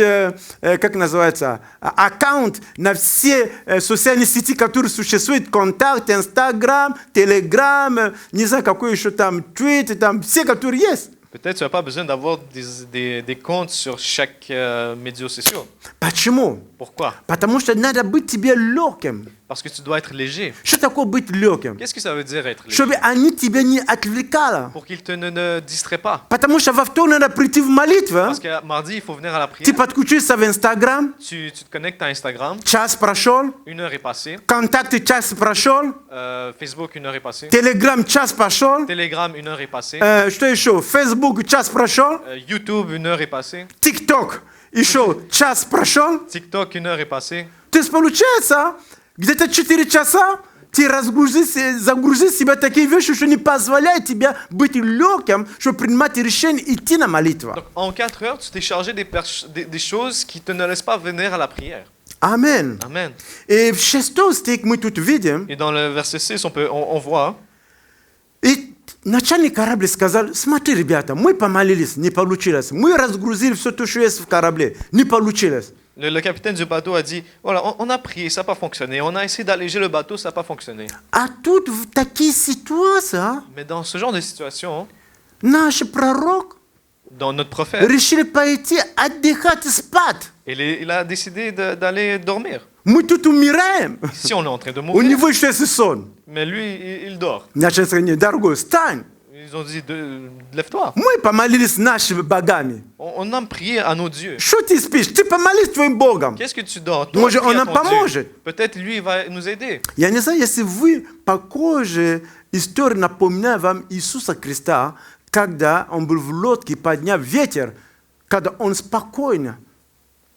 как называется, аккаунт на все социальные сети, которые существуют, контакт, Инстаграм, Телеграм, не знаю, какой еще там, Твиттер, там, все, которые есть. Peut-être tu n'as pas besoin d'avoir des comptes sur chaque média social. Почему? Pourquoi? Потому что надо быть тебе легким. Parce que tu dois être léger. Что такое быть легким? Qu'est-ce que ça veut dire être léger? Чтобы они тебя не отвлекали. Pour qu'il ne distrait pas. Потому что во вторник надо прийти в молитву. Parce que mardi, il faut venir à la Ты prière. подключишься в Инстаграм, Tu te connectes à Instagram, час прошел, 1 heure est passée. контакты час прошел, Facebook, 1 heure est passée. Телеграм час пошел, Telegram, 1 heure est passée. что еще? Фейсбук час прошел, YouTube, 1 heure est passée. ТикТок еще час прошел. TikTok, 1 heure est passée. То есть получается, где-то 4 часа ты загрузишь себя такие вещи, что не позволяют тебе быть легким, чтобы принимать решение идти на молитву. Donc, en 4 heures, tu t'es chargé des choses qui te ne laissent pas venir à la prière. Амин. Amen. И в 6 стих мы тут видим, Et dans le verset 6, on voit, и начальник корабля сказал: смотри, ребята, мы помолились, не получилось. Мы разгрузили все то, что есть в корабле, не получилось. le capitaine du bateau a dit, voilà, on a prié, ça n'a pas fonctionné. On a essayé d'alléger le bateau, ça n'a pas fonctionné. А тут в такие ситуации Mais dans ce genre de situation, наш пророк dans notre prophète, решил пойти отдыхать, спать. il a décidé d'aller dormir. Muito tu mirem. Si on est en train de У mourir, него еще есть сон. mais lui, il dort. Значит, они, дорогой, встань. Ils ont dit, lève-toi. Мы помолились нашими богами. On a prié à nos dieux. Что ты спишь? Ты помолись твоим Богом. Qu'est-ce que tu dors? Toi, Может, prie он à нам ton Dieu. поможет. Peut-être lui, il va nous aider. Я не знаю, если вы похожи, история напоминает вам Иисуса Христа, когда он был в лодке, подняв ветер, когда он спокойно.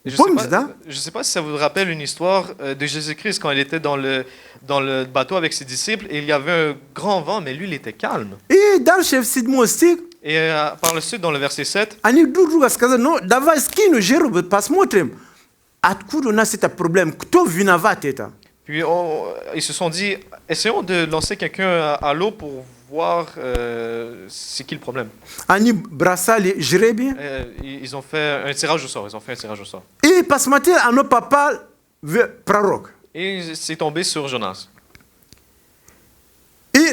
Je Помните, да? ne sais pas si ça vous rappelle une histoire de Jésus-Christ quand il était dans le bateau avec ses disciples et il y avait un grand vent, mais lui, il était calme. И дальше в 7 стих, Et par le suite, dans le verset 7, они друг другу сказали, ну, давай скину жеребу, посмотрим, откуда у нас это проблема, кто виноват это. puis ils se sont dit, essayons de lancer quelqu'un à l'eau pour voir c'est qui le problème. Они бросали жребий, Ils ont fait un tirage au sort. Ils ont fait un tirage au sort. и посмотрели, оно попал в пророк. Et c'est tombé sur Jonas. И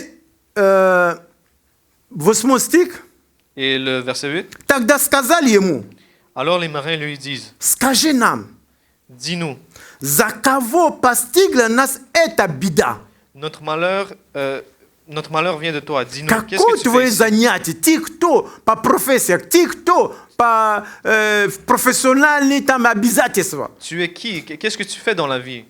8 стих, Et le verset 8, тогда сказали ему, alors les marins lui disent, скажи нам, dis-nous, за кого постигла нас эта беда? notre malheur vient de toi. Dis-nous, qu'est-ce Какое que tu fais твое ici? занятие? Ты кто по профессии? Ты кто по профессиональным там обязательствам? Tu es qui? Qu'est-ce que tu fais dans la vie?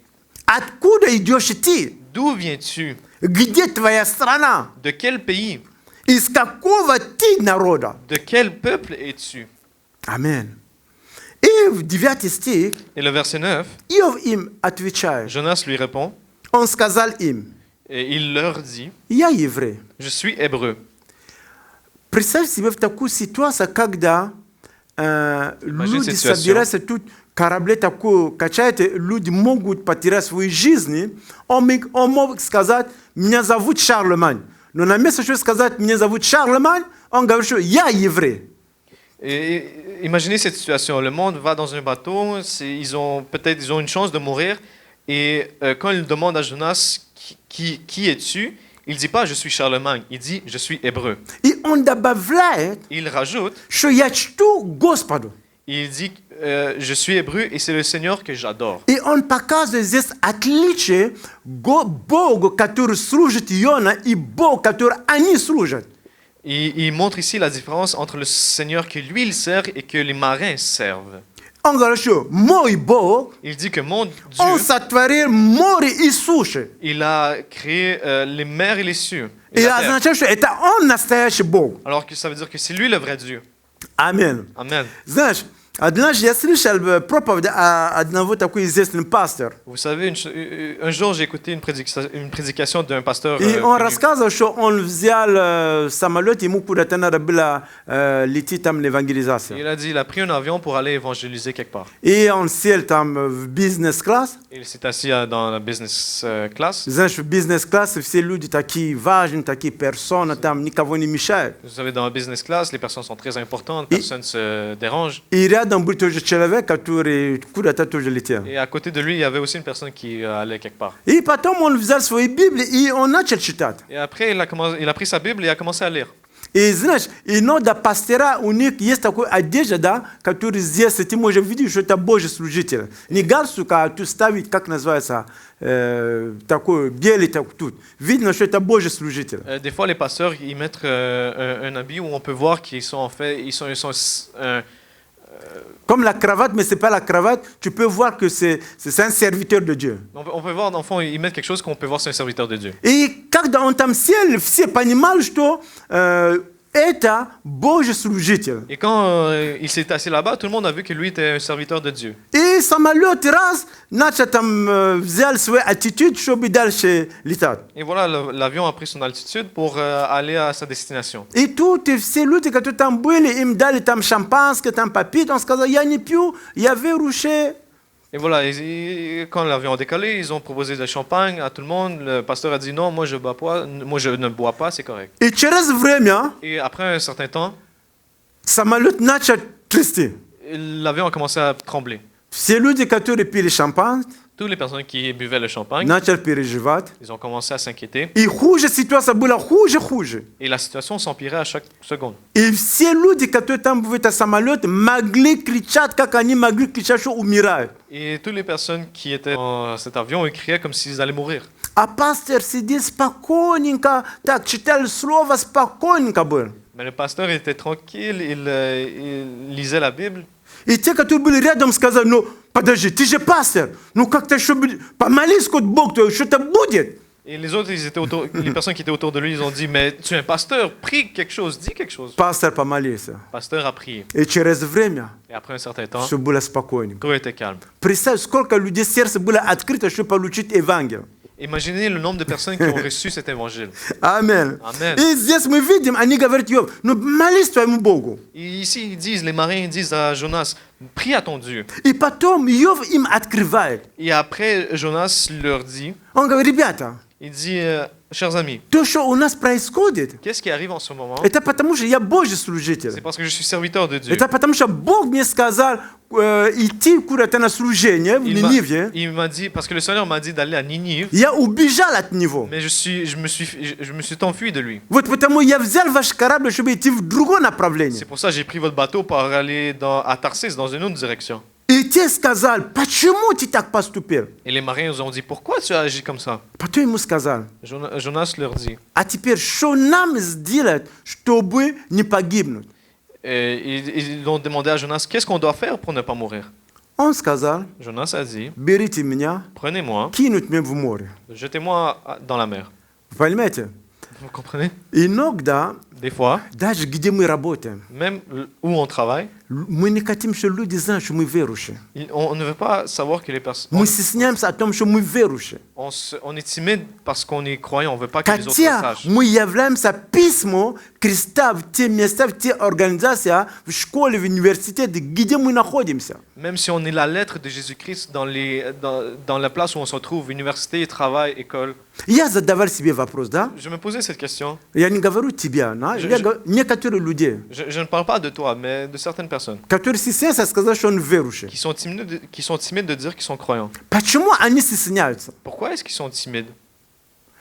Откуда идешь ты? D'où viens-tu? Где твоя страна? De quel pays? Из какого ты народа? De quel peuple es-tu? Аминь. И в 9 стих Et le verset 9, Иов им отвечает. Jonas lui répond, Он сказал им, et il leur dit, я еврей. je suis hébreu. Представь себе в такую ситуацию, когда люди ситуацию. собираются тут, корабле такую качают, люди могут потерять свои жизни. Он мог сказать, меня зовут Шарлемань. Но на место, чтобы сказать, меня зовут Шарлемань, он говорит, что я еврей. Et imaginez cette situation. Le monde va dans un bateau, ils ont une chance de mourir. Et quand il demande à Jonas, qui es-tu? Il ne dit pas, je suis Charlemagne. Il dit, je suis hébreu. И он добавляет, Il rajoute, что я чту Господу. il dit, je suis hébreu et c'est le Seigneur que j'adore. И он показывает здесь отличие Богу, который служит Иона, и Богу, который они служат. Il montre ici la différence entre le Seigneur que lui il sert et que les marins servent. Он говорит, что мой Бог, Il dit que mon он Dieu, сотворил море и суши. il a créé les mers et les cieux. Et И la terre. означает, что это он настоящий Бог. Alors que ça veut dire que c'est lui le vrai Dieu. Аминь. Amen. Знаешь, однажды я слышал проповедь одного такого известного пастора. Vous savez, un jour j'ai écouté une prédication d'un pasteur И он connu. рассказывал, что он взял самолет, ему куда-то надо было лететь там на евангелизацию. Il a dit, il a pris un avion pour aller évangéliser quelque part. И он сел там в бизнес-класс. Il s'est assis dans la business class. Знаешь, в бизнес-классе все люди такие важные, такие персоны, там никого не мешают. Vous savez, dans la business class, les personnes sont très importantes, personne ne se dérange. И рядом был тоже человек, который куда-то тоже летел. Et à côté de lui, il y avait aussi une personne qui allait quelque part. И потом он взял свою Библию, и он начал читать. Et après, il a pris sa Bible et a commencé à lire. И знаешь, иногда пастора, у них есть такой одежда, да, который здесь, ты можешь видеть, что это Божий служитель. Не галстук, а тут ставить, как называется, такой белый так, тут. Видно, что это Божий служитель. Des fois, les pasteurs, ils mettent un habit où on peut voir qu'ils sont en fait, ils sont Comme la cravate, mais ce n'est pas la cravate, tu peux voir que c'est un serviteur de Dieu. on peut voir, dans le fond, ils mettent quelque chose qu'on peut voir, c'est un serviteur de Dieu. И когда он там сел, все понимали, что это Божий служитель. Et quand il s'est assis là-bas, tout le monde a vu que lui était un serviteur de Dieu. И самолет раз начал там взял свою attitude, чтобы дальше летать. Et voilà, l'avion a pris son altitude pour aller à sa destination. И тут все люди, которые там были, им дали там шампанское, там попить. Он сказал, я не пью, я верующий. Et voilà, quand l'avion a décollé, ils ont proposé de champagne à tout le monde. Le pasteur a dit non, moi je ne bois pas, c'est correct. И через время Et après un certain temps, самолет начал трясти. l'avion a commencé à trembler. Все люди, которые пили шампанское, Toutes les personnes qui buvaient le champagne, начали переживать. ils ont commencé à s'inquiéter. И хуже ситуация была, хуже. Et la situation s'empirait à chaque seconde. И все люди, которые там в этом самолете, могли кричать, как они могли кричать, что умирают. Et toutes les personnes qui étaient dans cet avion, ils criaient comme s'ils allaient mourir. А пастор сидит спокойненько, так, читал слово, спокойненько был. Mais le pasteur était tranquille, il lisait la Bible. И те, которые были рядом, сказали, ну, подожди, ты же пастор, ну как-то еще помолись, хоть Бог, то что-то будет. Et les autres, les personnes qui étaient autour de lui, ils ont dit, mais tu es un pasteur, prie quelque chose, dis quelque chose. Пастор помолился. Le pasteur a prié. И через время Et après un certain temps, все было спокойненько. tout était calme. Представь, сколько людей сердце было открыто, чтобы получить Евангелие. Imaginez le nombre de personnes qui ont reçu cet évangile. Аминь. Amen. И здесь мы видим, они говорят, Йов, ну молись твоему Богу. Et ici, ils disent, les marins disent à Jonas, prie à ton Dieu. И потом Йов им открывает. Et après, Jonas leur dit, Он говорит, ребята, il dit, chers amis, то, что у нас происходит, qu'est-ce qui arrive en ce moment? это потому, что я Божий служитель. C'est parce que je suis serviteur de Dieu. Это потому, что Бог мне сказал идти куда-то на служение в Ниневе. Il m'a dit, parce que le Seigneur m'a dit d'aller à Ninive, Я убежал от него. mais je me suis enfui de lui. Вот потому я взял ваш корабль, чтобы идти в другое направление. C'est pour ça que j'ai pris votre bateau pour aller à Tarsis, dans une autre direction. И те сказали, почему ты так поступил? Et les marins nous ont dit, pourquoi tu as agi comme ça? Потом ему сказал, Jonas leur dit, а теперь что нам сделать, чтобы не погибнуть? ils ont demandé à Jonas, qu'est-ce qu'on doit faire pour ne pas mourir? Он сказал, Jonas a dit, берите меня, prenez-moi, кинуть меня в море. jetez-moi dans la mer. Вы понимаете? Vous comprenez? Иногда, Des fois, даже где мы работаем, même où on travaille, мы не хотим, чтобы люди знали, что мы верующие. on ne veut pas savoir que les personnes... Мы стесняемся о том, что мы верующие. On est timide parce qu'on est croyant, on ne veut pas que les autres le Хотя sachent. мы являемся письмом Христа в те места, в те организации, в школе, в университете, где мы находимся. Même si on est la lettre de Jésus-Christ dans la place où on se trouve, université, travail, école. Я задавал себе вопрос, да? Je me posais cette question. Я не говорю тебе, да? Я говорю, некоторые люди, Je ne parle pas de toi, mais de certaines personnes которые стесняются сказать, что он верующий. qui sont timides de dire qu'ils sont croyants. Почему они стесняются? Pourquoi est-ce qu'ils sont timides?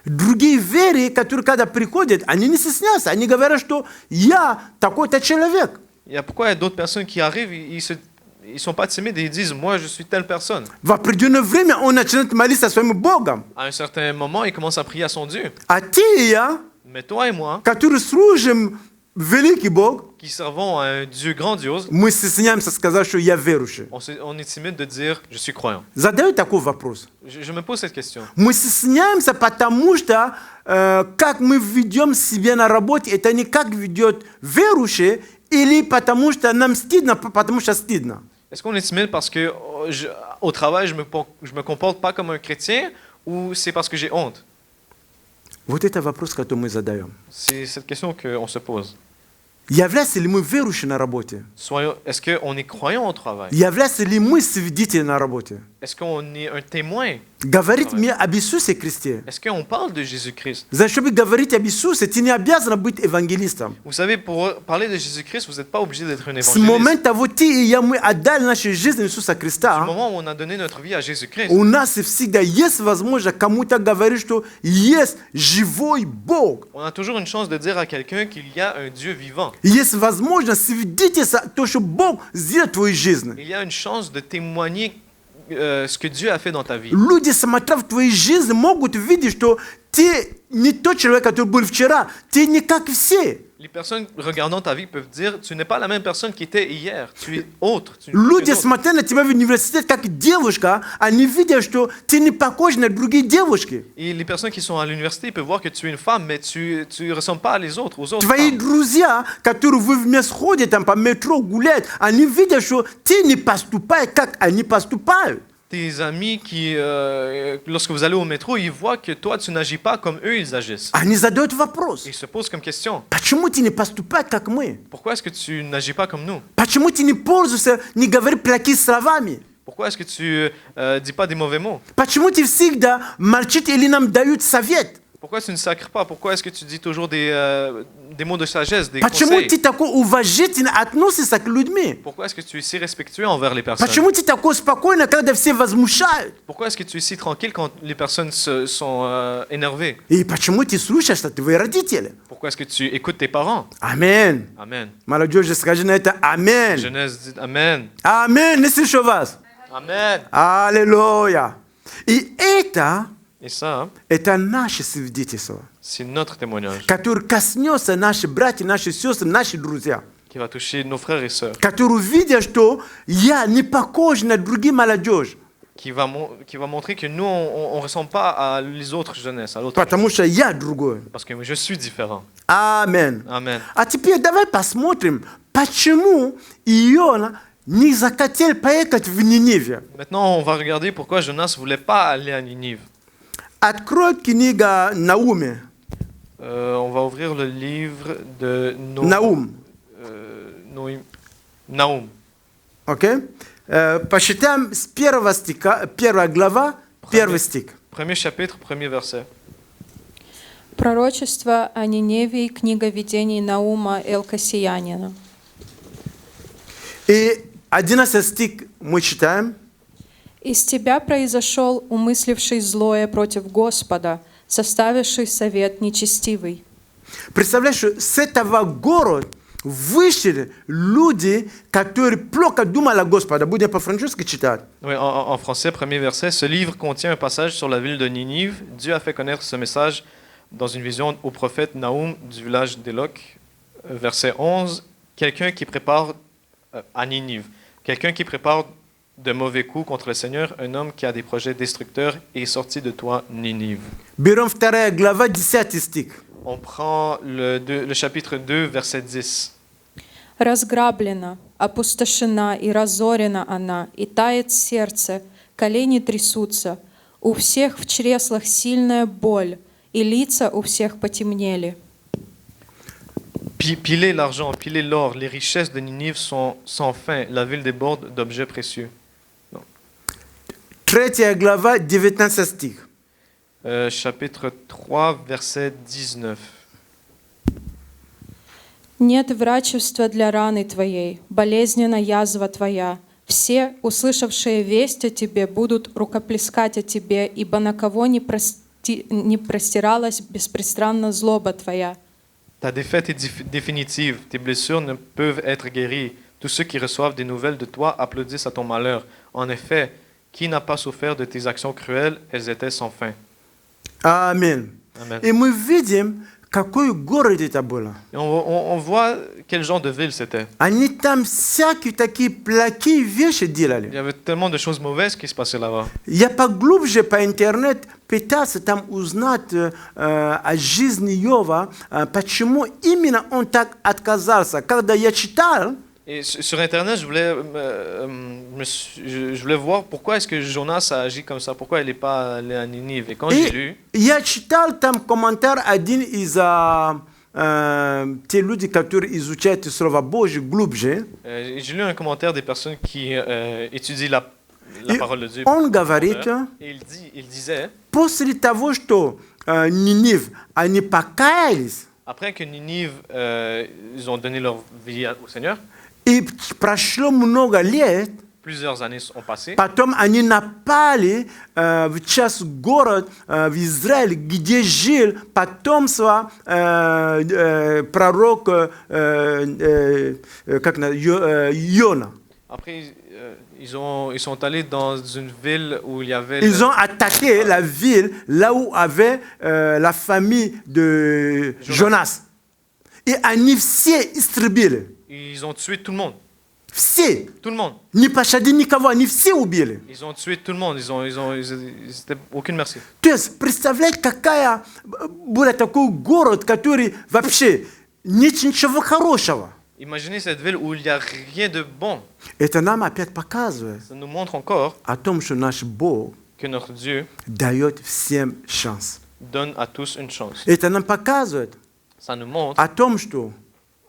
Другие веры, которые когда приходят, они не стесняются. Они говорят, что я такой-то человек. Pourquoi il y a d'autres personnes qui arrivent, ils sont pas timides et ils disent, moi je suis telle personne. В определенное время он начинает молиться своим Богом. À un certain moment, il commence à prier à son Dieu. А ты и я, Mais toi et moi, которые служим великий Бог, qui servons à un Dieu grandiose, мы стесняемся сказать, что я верующий. on est timide de dire, je suis croyant. Задаю такой вопрос. Je me pose cette question. Мы стесняемся, потому что как мы ведем себя на работе, это не как ведет верующий, или потому что нам стыдно, потому что стыдно. Est-ce qu'on est timide parce que au travail, je me comporte pas comme un chrétien ou c'est parce que j'ai honte? Вот это вопрос, который мы задаем. C'est cette question qu'on se pose. Является ли мы верующими на работе? Est-ce qu'on est croyant au travail? Является ли мы свидетели на работе? Est-ce qu'on est un témoin? Говорить мне об Иисусе Христе. Est-ce qu'on parle de Jésus-Christ? За чтобы говорить об Иисусе, ты не обязан быть евангелистом. Vous savez, pour parler de Jésus-Christ, vous n'êtes pas obligé d'être un С évangéliste. момента вот ты и я, мы отдали нашу жизнь Иисуса Du Христа, moment où on a donné notre vie à Jésus-Christ, у нас всегда есть возможность кому-то говорить, что есть живой Бог. on a toujours une chance de dire à quelqu'un qu'il y a un Dieu vivant. Есть возможность свидетельствовать то, что Бог сделал в твоей жизни. Il y a une chance de témoigner ce que Dieu a fait dans ta vie. Люди, смотря в твою жизнь, могут видеть, что ты не тот человек, который был вчера. Ты не как все. Les personnes regardant ta vie peuvent dire, tu n'es pas la même personne qui était hier, tu es autre. Люди, смотря на тебя в университете, как девушка, они видят, что ты не похож на другие девушки. Et les personnes qui sont à l'université peuvent voir que tu es une femme, mais tu ne ressembles pas aux autres Твои femmes. друзья, которые вы вместе ходите там по метро, гуляют, они видят, что ты не поступаешь, как они поступают. Tes amis qui, lorsque vous allez au métro, ils voient que toi, tu n'agis pas comme eux, ils agissent. Они задают вопрос. Ils se posent comme question, Почему ты не поступаешь, как мы? pourquoi est-ce que tu n'agis pas comme nous? Почему ты не пользуешься, не говоришь плохими словами? Pourquoi est-ce que tu dis pas des mauvais mots? Почему ты всегда молчишь или нам дают совет? Pourquoi tu ne sacres pas? Pourquoi est-ce que tu dis toujours des mots de sagesse, des Почему conseils? ты такой уважительно относишься к людям? Pourquoi est-ce que tu es si respectueux envers les personnes? Почему ты такой спокойно, когда все возмущают? Pourquoi est-ce que tu es si tranquille quand les personnes sont énervées? И почему ты слушаешь твои родители? Pourquoi est-ce que tu écoutes tes parents? Аминь. Amen. Молодежь, скажи на это аминь. Jeunesse dit Amen. Аминь. Не слышу вас. Amen. Аллилуйя. И это Et ça, наше свидетельство, c'est notre témoignage которое коснется наших братьев, наших сестер, наших друзья, qui va toucher nos frères et sœurs, которые увидят, что я не похож на другие молодежь, qui va montrer que nous, on ne ressemble pas à les autres jeunesses, à l'autre. потому что я другой. Parce que je suis différent. Аминь. Amen. А теперь давай посмотрим, почему Иона не захотел поехать в Ниневию. Maintenant, on va regarder pourquoi Jonas ne voulait pas aller à Ninive. Открой книга Науме. On va ouvrir le livre de Наум. Naoum. Окей? Посчитаем с первого стиха, первая глава, первый стих. Premier chapitre, premier verset. Пророчество о Ниневии, книга видений Наума Элкасиянина. И 11 стих мы читаем. «Из тебя произошел умысливший злое против Господа, составивший совет нечестивый». Представляешь, что с этого города вышли люди, которые плохо думали о Господе. Будем по-французски читать. Oui, en français, premier verset. Ce livre contient un passage sur la ville de Ninive. Dieu a fait connaître ce message dans une vision au prophète Naoum du village d'Élok. Verset 11. Quelqu'un qui prépare à Ninive. Quelqu'un qui prépare de mauvais coups contre le Seigneur, un homme qui a des projets destructeurs est sorti de toi, Ninive. Берем вторая глава, 10 стих. On prend le chapitre 2, verset 10. «Разграблена, опустошена и разорена она, и тает сердце, колени трясутся, у всех в чреслах сильная боль, и лица у всех потемнели». Pilez l'argent, pilez l'or, les richesses de Ninive sont sans fin, la ville déborde d'objets précieux. Третья глава, 19 стих. Chapitre 3, verset 19. «Нет врачества для раны твоей, болезненна язва твоя. Все, услышавшие весть о тебе, будут рукоплескать о тебе, ибо на кого не простиралась беспрестанно злоба твоя». Ta défaite est définitive, tes blessures ne peuvent être guéries. Tous ceux qui reçoivent des nouvelles de toi applaudissent à ton malheur. En effet, qui n'a pas souffert de tes actions cruelles? Elles étaient sans fin. Аминь. Amen. И мы видим, какой город это было. Et on voit quel genre de ville c'était. Они там всякие такие плохие вещи Il делали. y avait tellement de choses mauvaises qui se passaient là-bas. Я поглубже по интернету пытался там узнать о жизни Иова, почему именно он так отказался. Когда я читал, Et sur Internet, je voulais voir pourquoi est-ce que Jonas a agi comme ça, pourquoi il n'est pas allé à Ninive. Et quand j'ai lu, я читал там комментарий один из те люди, которые изучают Слово Божье глубже. j'ai lu un commentaire des personnes qui étudient la И parole de Dieu. он говорит, Et il disait, после того, что Нинив, они покаялись, après que Ninive, ils ont donné leur vie au Seigneur, и прошло много лет, plusieurs années ont passé. потом они напали в час город в Израиль, где жил потомство пророка Иона. Après, ils sont allés dans une ville où il y avait... Ils ont attaqué la ville là où avait la famille de Jonas. Et они все истребили. Ils ont tué tout le monde. Все. Tout le monde. Не пощадили никого, они все убили. Ils ont tué tout le monde. Ils étaient aucune merci. То есть, представляете, какая была такой город, который вообще нет ничего хорошего. Imaginez cette ville où il n'y a rien de bon. Это нам опять показывает Ça nous montre encore о том, что наш Бог que notre Dieu дает всем шанс. donne à tous une chance. Это нам показывает Ça nous montre о том, что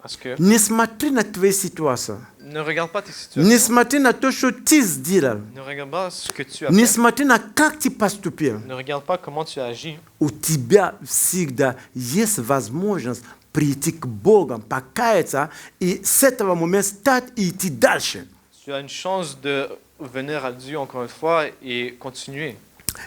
à ce que не смотри на твои ситуации, ne regarde pas tes не situations, смотри на то, что ты сделал, ne regarde pas ce que tu as не fait, смотри на как ты поступил. ne regarde pas comment tu as agi. У тебя всегда есть возможность прийти к Богу, покаяться и с этого момента стать и идти дальше. Tu as une chance de venir à Dieu encore une fois et continuer.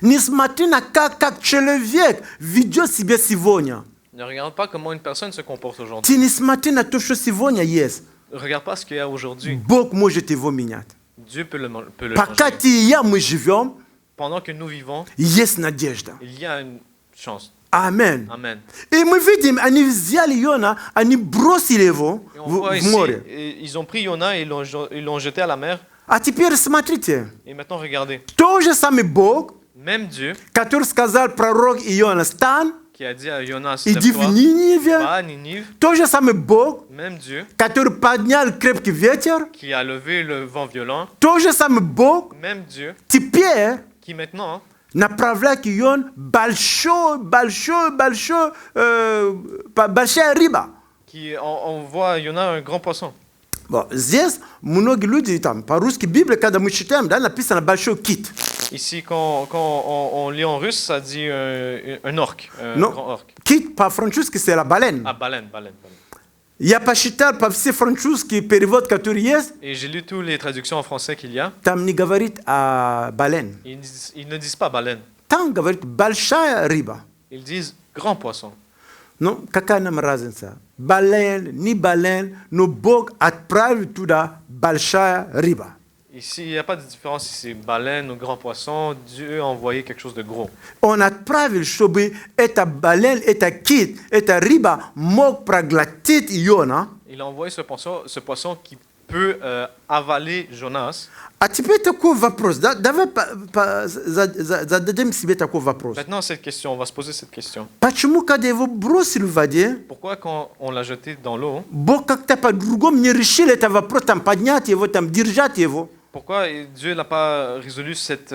Не смотри на как человек ведет себя сегодня. Ne regarde pas comment une personne se comporte aujourd'hui. Ты не смотри на то, что сегодня есть. Ne regarde pas ce qu'il y a aujourd'hui. Бог может его менять. Dieu peut le changer. Pakati ya мы живем, Pendant que nous vivons, есть надежда. il y a une chance. Amen. Amen. И мы видим, они взяли Иона, они бросили его Et on voit в ici, море. ils ont pris Yona et ils l'ont jeté à la mer. А теперь смотрите, Et maintenant, regardez. тот же самый Бог, Même Dieu который сказал пророк Иона, стань, qui a dit à Jonas, иди в lève-toi, Ниневе, va à Ninive. тот же самый Бог, Même Dieu который поднял крепкий ветер, qui a levé le vent violent. тот же самый Бог, Même Dieu теперь qui maintenant направляет Ион большая рыба. qui on voit Yona un grand poisson. Вот, здесь многие люди, там, по-русски Библия, когда мы читаем, да, написано большой кит. Ici, quand on lit en russe, ça dit un orque, un Non. grand orque. Кит по-французски c'est la baleine. Ah, baleine, baleine, baleine. Я посчитал по все французские перевод, которые есть, Et j'ai lu toutes les traductions en français qu'il y a. там не говорит о baleine. Ils ne disent pas baleine. Там говорит большая рыба. Ils disent grand poisson. Ну, какая нам разница? Baleine, не baleine, но Бог отправил туда большая рыба. Ici, il n'y a pas de différence si c'est baleine ou grand poisson. Dieu a envoyé quelque chose de gros. Он отправил, чтобы эта baleine, эта кит, эта рыба мог проглотить Иона. Il a envoyé ce poisson qui peut avaler Jonas. А теперь такой вопрос. Да? Давай зададим себе такой вопрос. Maintenant, cette question, on va se poser cette question. Почему, когда его бросили в воде, Pourquoi quand on l'a jeté dans l'eau, Бог как-то по-другому не решил этот вопрос, там, поднять его, там, держать его? pourquoi Dieu n'a pas résolu cette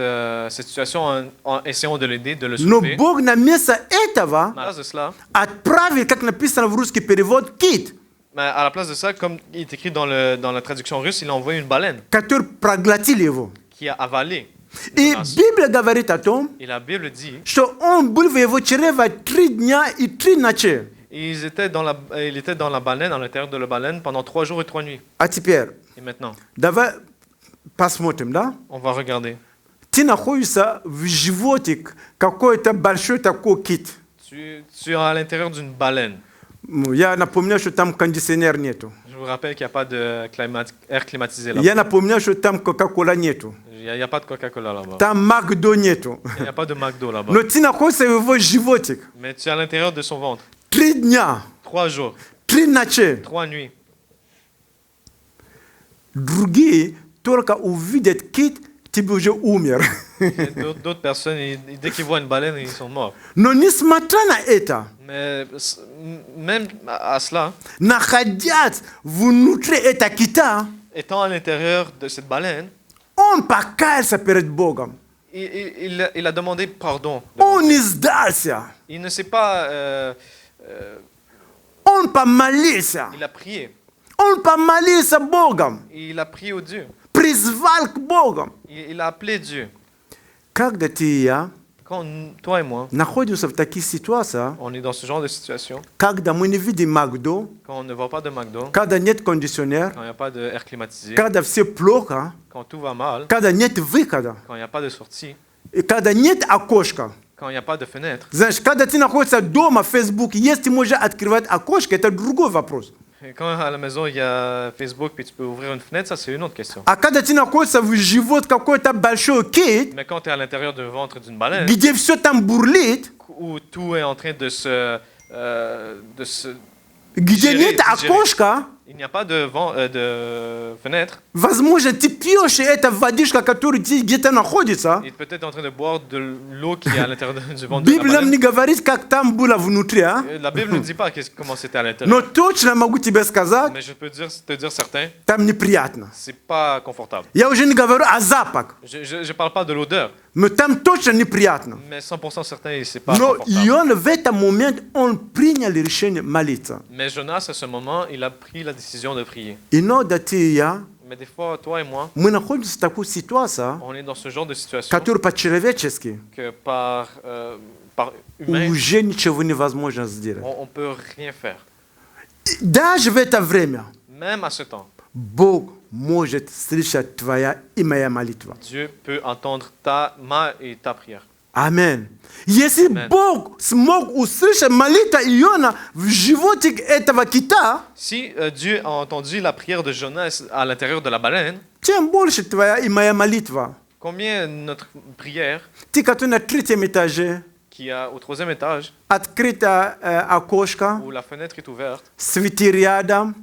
situation en essayant de l'aider, de le Но sauver? Бог на место этого À la place de cela, отправил, как написано в русский перевод, кит, mais à la place de ça, comme il est écrit dans la traduction russe, il a envoyé une baleine который проглотил его. qui a avalé И Jonas. Библия говорит о том, Et la Bible dit, что он был в его чреве 3 дня и 3 ночи. il était dans la baleine, à l'intérieur de la baleine, pendant 3 jours et 3 nuits. А теперь, Et maintenant, давай посмотрим, да? on va regarder. Ты находишься в животе какой-то большой такой кит. Tu es à l'intérieur d'une baleine. Я напоминаю, что там кондиционер нету. Je vous rappelle qu'il n'y a pas de air climatisé là-bas. Я напоминаю, что там Кока-Кола нету. Il n'y a pas de Coca-Cola là-bas. Там Макдо нету. Il n'y a pas de McDo là-bas. Но ты находишься в его животе. Mais tu es à l'intérieur de son ventre. 3 дня, 3 jours, 3 ночи. 3 nuits. Другие только увидят кит, ты уже умер. Et d'autres personnes, dès qu'ils voient une baleine, ils sont morts. Но несмотря на это, Mais même à cela, находясь внутри этого кита, étant à l'intérieur de cette baleine, он покаялся перед Богом. il a demandé pardon. Он не сдался. Il ne s'est pas... Он помолился. il a prié. Он помолился Богом. Il a prié au Dieu. Призвал к Богу. Il a appelé Dieu. Когда ты и я Quand toi et moi, находимся в таких ситуациях, on est dans ce genre de situation, когда мы не видим Макдо, quand on ne va pas de McDo, когда нет кондиционера, quand il n'y a pas d'air climatisé, когда все плохо, quand tout va mal, когда нет выхода, quand il n'y a pas de sortie, и когда нет окошка. quand il n'y a pas de fenêtre. Знаешь, когда ты находишься дома в Facebook, если ты можешь открывать окошко, это другой вопрос. Et quand à la maison il y a Facebook puis tu peux ouvrir une fenêtre, ça c'est une autre question. А когда ты находишься в живот какой-то большой кит, Mais quand tu es à l'intérieur du ventre d'une baleine, где все там бурлит, où tout est en train de se где Digérer, нет digérer. окошка, il n'y a pas de fenêtre, возможно, ты пьешь эту водичку, которая где-то находится. il est peut-être en train de boire de l'eau qui est à l'intérieur du ventre de la Библия нам baleine. не говорит, как там было внутри, а? La Bible ne dit pas comment c'était à Но l'intérieur. точно могу тебе сказать, Mais je peux te dire certains, там неприятно. c'est pas confortable. Я уже не говорю о запах, Je ne parle pas de l'odeur, но там точно неприятно. mais 100% certain, c'est pas Но confortable. Ион в этот момент, он принял решение молиться. Mais Jonas, à ce moment, il a pris la décision de prier. Иногда ты и я, Mais des fois, toi et moi, мы находимся в такой ситуации, on est dans ce genre de situation которая по-человечески que par humain, уже ничего невозможно сделать. on peut rien faire. Даже в это время Même à ce temps, Бог может слышать твоя и моя молитва. Dieu peut entendre ma et ta prière. Amen. Если Amen. Бог смог услышать молитву Иона в животе этого кита, Si Dieu a entendu la prière de Jonas à l'intérieur de la baleine, чем больше твоя и моя молитва. combien notre prière Ты, который на третьем этаже, qui est au 3e étage, открыто окошко, où la fenêtre est ouverte, цветы рядом,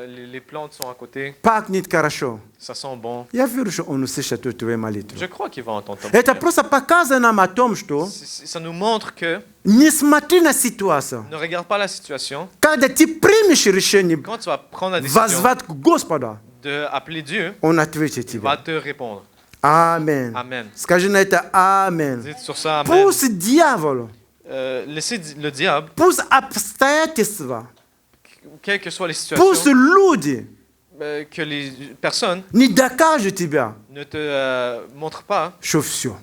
les plantes sont à côté, пахнет хорошо. ça sent bon. Я верю, что Он услышит твою молитву. Je crois qu'il va entendre ta Это prière. просто показывает нам о том, что Ça nous montre que не смотри на ситуацию. ne regarde pas la situation. Когда ты примешь решение Quand tu vas prendre la décision возвать к Господу, d'appeler Dieu, Он ответит il va тебе. te répondre. Аминь. Amen. Скажи на это Аминь. Dites sur ça, Amen. Пусть дьяволу, Laissez le diable, пусть обстоятельства, quelles que soient les пусть situations, люди que les personnes не докажут тебя, ne te montrent pas что все.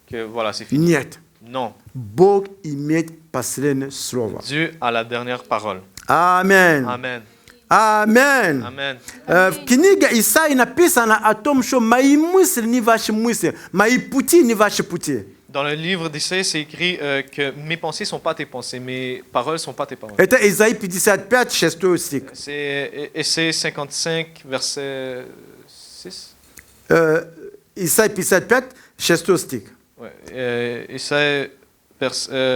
que voilà, c'est fini. Нет. Non. Бог имеет последнее слово. Dieu a la dernière parole. Аминь. Amen. Аминь. Amen. В книге Исаии написано о том, что мои мысли не ваши мысли, мои пути не ваши пути. Dans le livre d'Issaïe, c'est écrit que mes pensées ne sont pas tes pensées, mes paroles ne sont pas tes paroles. Это Исаии 55, 6 стих. C'est Essaïe 55, verset 6. Исаии 55, 6 стих. Ouais. Essaïe,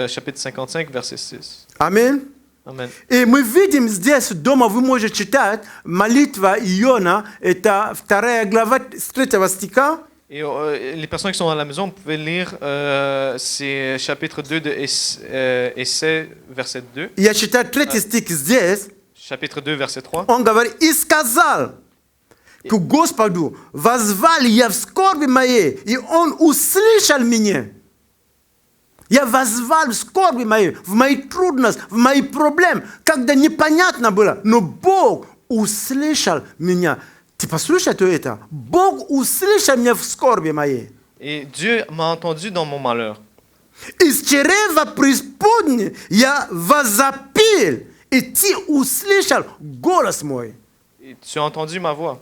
chapitre 55, verset 6. Аминь. Amen. И мы видим здесь, дома вы можете читать, молитва Иона, это 2 глава с 3 стиха. Et les personnes qui sont à la maison, vous pouvez lire c'est chapitre 2 de Essaïe, verset 2. Я читаю 3 стих здесь. Chapitre 2, verset 3. Он говорит, и сказал к Господу, возвал я в скорби моей, и Он услышал меня. Я возвал в скорби моей, в мои трудности, в мои проблемы, когда непонятно было, но Бог услышал меня. Ты послушай это. Бог услышал меня в скорби моей. Et Dieu m'a entendu dans mon malheur. Из чрева преисподней я возопил, и ты услышал голос мой. Et tu as entendu ma voix.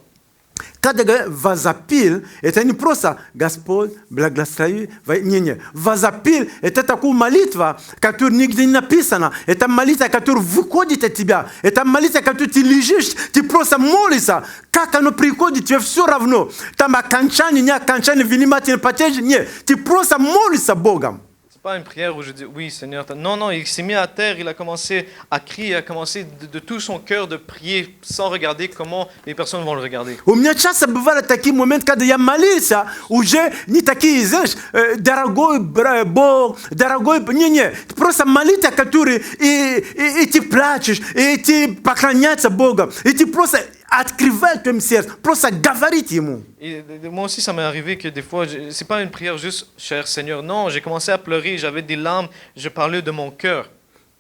Когда говорят возопил, это не просто Господь благослови. Не. Возопил, это такая молитва, которая нигде не написана. Это молитва, которая выходит от тебя. Это молитва, которую ты лежишь, ты просто молишься. Как оно приходит, тебе все равно. Там окончание, не окончание, внимательно потечь. Нет, ты просто молишься Богом. C'est pas une prière où je dis oui Seigneur. Non, non, il s'est mis à terre, il a commencé à crier, il a commencé de tout son cœur de prier sans regarder comment les personnes vont le regarder. У меня часто бывали такие моменты, когда я молился, уже не такие, знаешь, дорогой Бог, дорогой... Не, просто молитва, которая и ты плачешь, и ты поклоняешься Богу, и ты просто открываешь твоим сердце, просто говорить Ему. Et moi aussi, ça m'est arrivé que des fois, c'est pas une prière juste, cher Seigneur. Non, j'ai commencé à pleurer, j'avais des larmes, je parlais de mon cœur.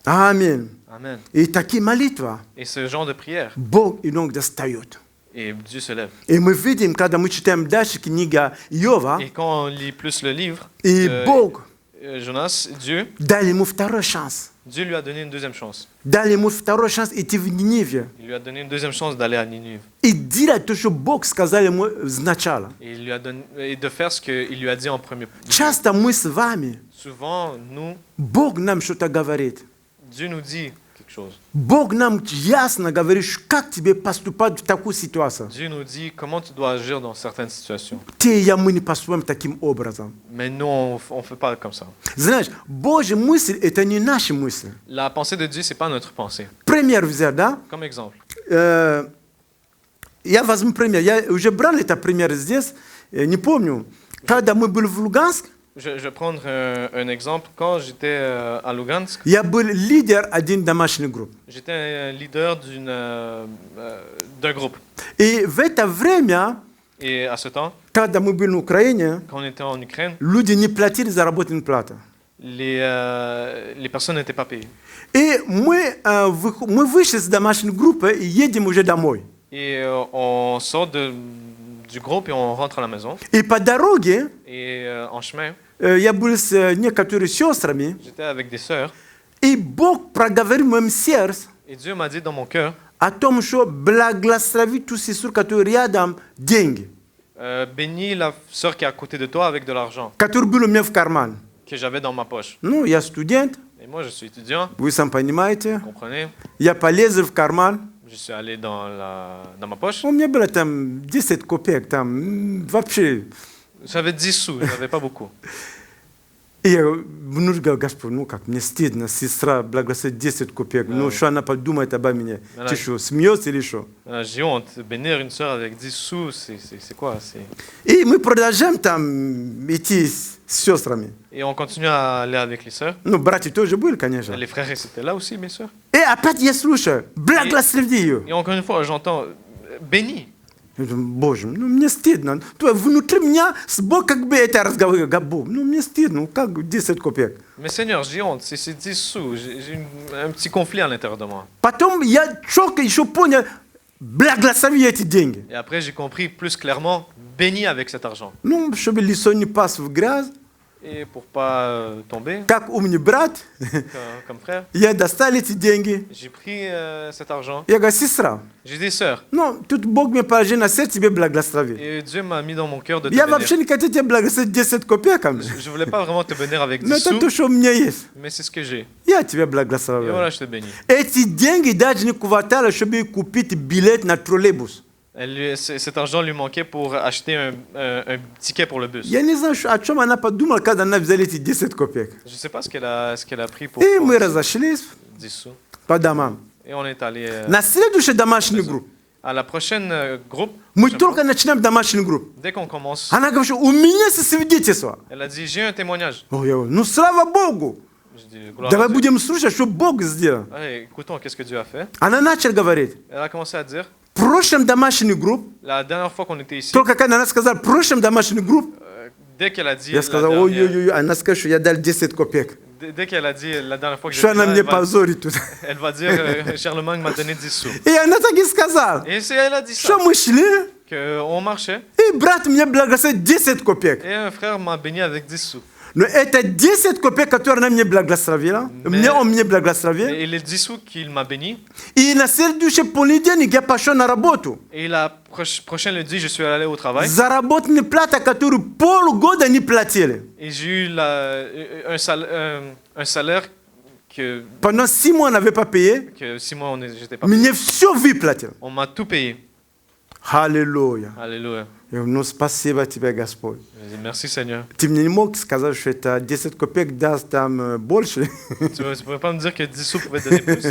Аминь. Amen. И такие молитвы Et ce genre de prière. Бог иногда встает. Et Dieu se lève. И мы видим, когда мы читаем дальше книга Иова, Et quand on lit plus le livre, и Бог Jonas, Dieu дал ему второй шанс. Dieu lui a donné une deuxième chance. Дал ему второй шанс идти в Ниневию. Il lui a donné une deuxième chance d'aller à Ninive. И делать то, что Бог сказал ему сначала. Et, il lui a donné, et de faire ce qu'il lui a dit en premier. Часто мы с вами, Souvent, nous, Бог нам что-то говорит. Dieu nous dit quelque chose. Бог нам ясно говорит, как тебе поступать в такую ситуацию. Dieu nous dit comment tu dois agir dans certaines situations. Ты и я, мы не поступаем таким образом. Mais nous, on ne fait pas comme ça. Знаешь, Божья мысль – это не наши мысли. La pensée de Dieu, ce n'est pas notre pensée. Пример взять, да? Comme exemple. Я возьму пример. Я уже брал этот пример здесь. Не помню. Когда мы были в Луганске, Je vais prendre un exemple. Quand j'étais à Lugansk, я был лидер один домашней группы. j'étais un leader d'un groupe. И в это время, Et à ce temps, когда мы были на Украине, quand on était en Ukraine, люди не платили заработную плату. les personnes n'étaient pas payées. И мы вышли с домашней группы и едем уже домой. Et on sort du groupe et on rentre à la maison. И по дороге Et en chemin, я был с некоторыми сестрами, j'étais avec des sœurs. и Бог проговорил в моем сердце Et Dieu m'a dit dans mon cœur, о том, что благослови ту сестру, которая рядом, деньги, bénis la sœur qui est à côté de toi avec de l'argent, который был у меня в кармане. que j'avais dans ma poche. Ну, я студент, Et moi, je suis étudiant, вы сам понимаете. vous comprenez? Я полезу в карман. Je suis allé dans ma poche. У меня было там 10 копеек, там вообще. J'avais 10 sous, j'avais pas beaucoup. И я внутрь говорю, Господь, ну как, мне стыдно, сестра благословит 10 копеек. Ну, что она подумает обо мне? Ты что, смеется или что? J'ai honte. Bénir une sœur avec 10 sous, c'est quoi? И мы продолжаем там идти с сестрами. Et on continue à aller avec les sœurs. Ну, братья тоже были, конечно. Les frères étaient là aussi, bien sûr. И опять я слушаю, благослови ее. Et encore une fois, j'entends béni. Я думаю, Боже, ну мне стыдно. То внутри меня с Богом как бы это разговариваю, Бог, ну мне стыдно, ну как 10 копеек. Mais Seigneur, j'ai honte, c'est 10 sous. J'ai un petit conflit à l'intérieur de moi. Потом я четко еще понял, благослови эти деньги. Et après, j'ai compris plus clairement, béni avec cet argent. Ну, чтобы лицо не пас в грязь, Et pour pas tomber, как умный брат, comme frère, я достал эти деньги. j'ai pris cet argent. Я говорю, сестра, J'ai des sœurs. ну, тут Бог мне положил на сердце тебе благословить. Et Dieu m'a mis dans mon cœur de te Я bénir. вообще не хотел тебя благословить 10 копейками. Je voulais pas vraiment te bénir avec Но 10 это sous, то, что у меня есть. mais c'est ce que j'ai. Я тебя Et благословляю. voilà, je te bénis. Эти деньги даже не хватало, чтобы купить билет на троллейбус. Cet argent lui manquait pour acheter un ticket pour le bus. Я не знаю, о чем она подумала, когда она взяла эти 10 копеек. Je ne sais pas ce qu'elle a pris pour И мы разошлись 10 sous. по домам. Et on est allé На следующий домашний групп. à la prochaine groupe. Мы prochaine только fois. начинаем домашний групп. Dès qu'on commence, Она говорит, у меня свидетельство. elle a dit, j'ai un témoignage. О, я говорю, ну слава Богу. Je dis, gloire Давай à Dieu. будем слушать, что Бог сделал. Allez, écoutons, qu'est-ce que Dieu a fait. Она начала говорить. Elle a commencé à dire, В прошлом домашний групп, la dernière fois qu'on était ici, только когда она сказала, в прошлом домашний групп, dès qu'elle a dit, я сказал, ой-ой-ой, она скажет, что я дал 10 копеек. dès qu'elle a dit la dernière fois que Что j'étais она là, мне позорит тут. elle va dire, Charlemagne m'a donné 10 sous. И она так и сказала, Et elle a dit ça, что мы шли, qu'on marchait, и брат мне благословил 10 копеек. et un frère m'a béni avec 10 sous. Но это 10 копеек, которые она мне благословила, он мне благословил. Et les 10 sous qu'il m'a béni, И на следующий понедельник я пошел на работу. et la prochaine lundi, je suis allé au travail, Заработная плата, которую полгода не платили. et j'ai eu un salaire que Pendant 6 mois, on n'avait pas payé. 6 mois, j'étais pas. Мне все выплатил. On m'a tout payé. Аллилуйя. Alléluia. Я говорю, ну спасибо тебе, Господь. Je dis, merci Seigneur. Ты мне не мог сказать, что это 10 копеек даст там больше. Tu ne pouvais pas me dire que 10 sous pouvaient donner plus.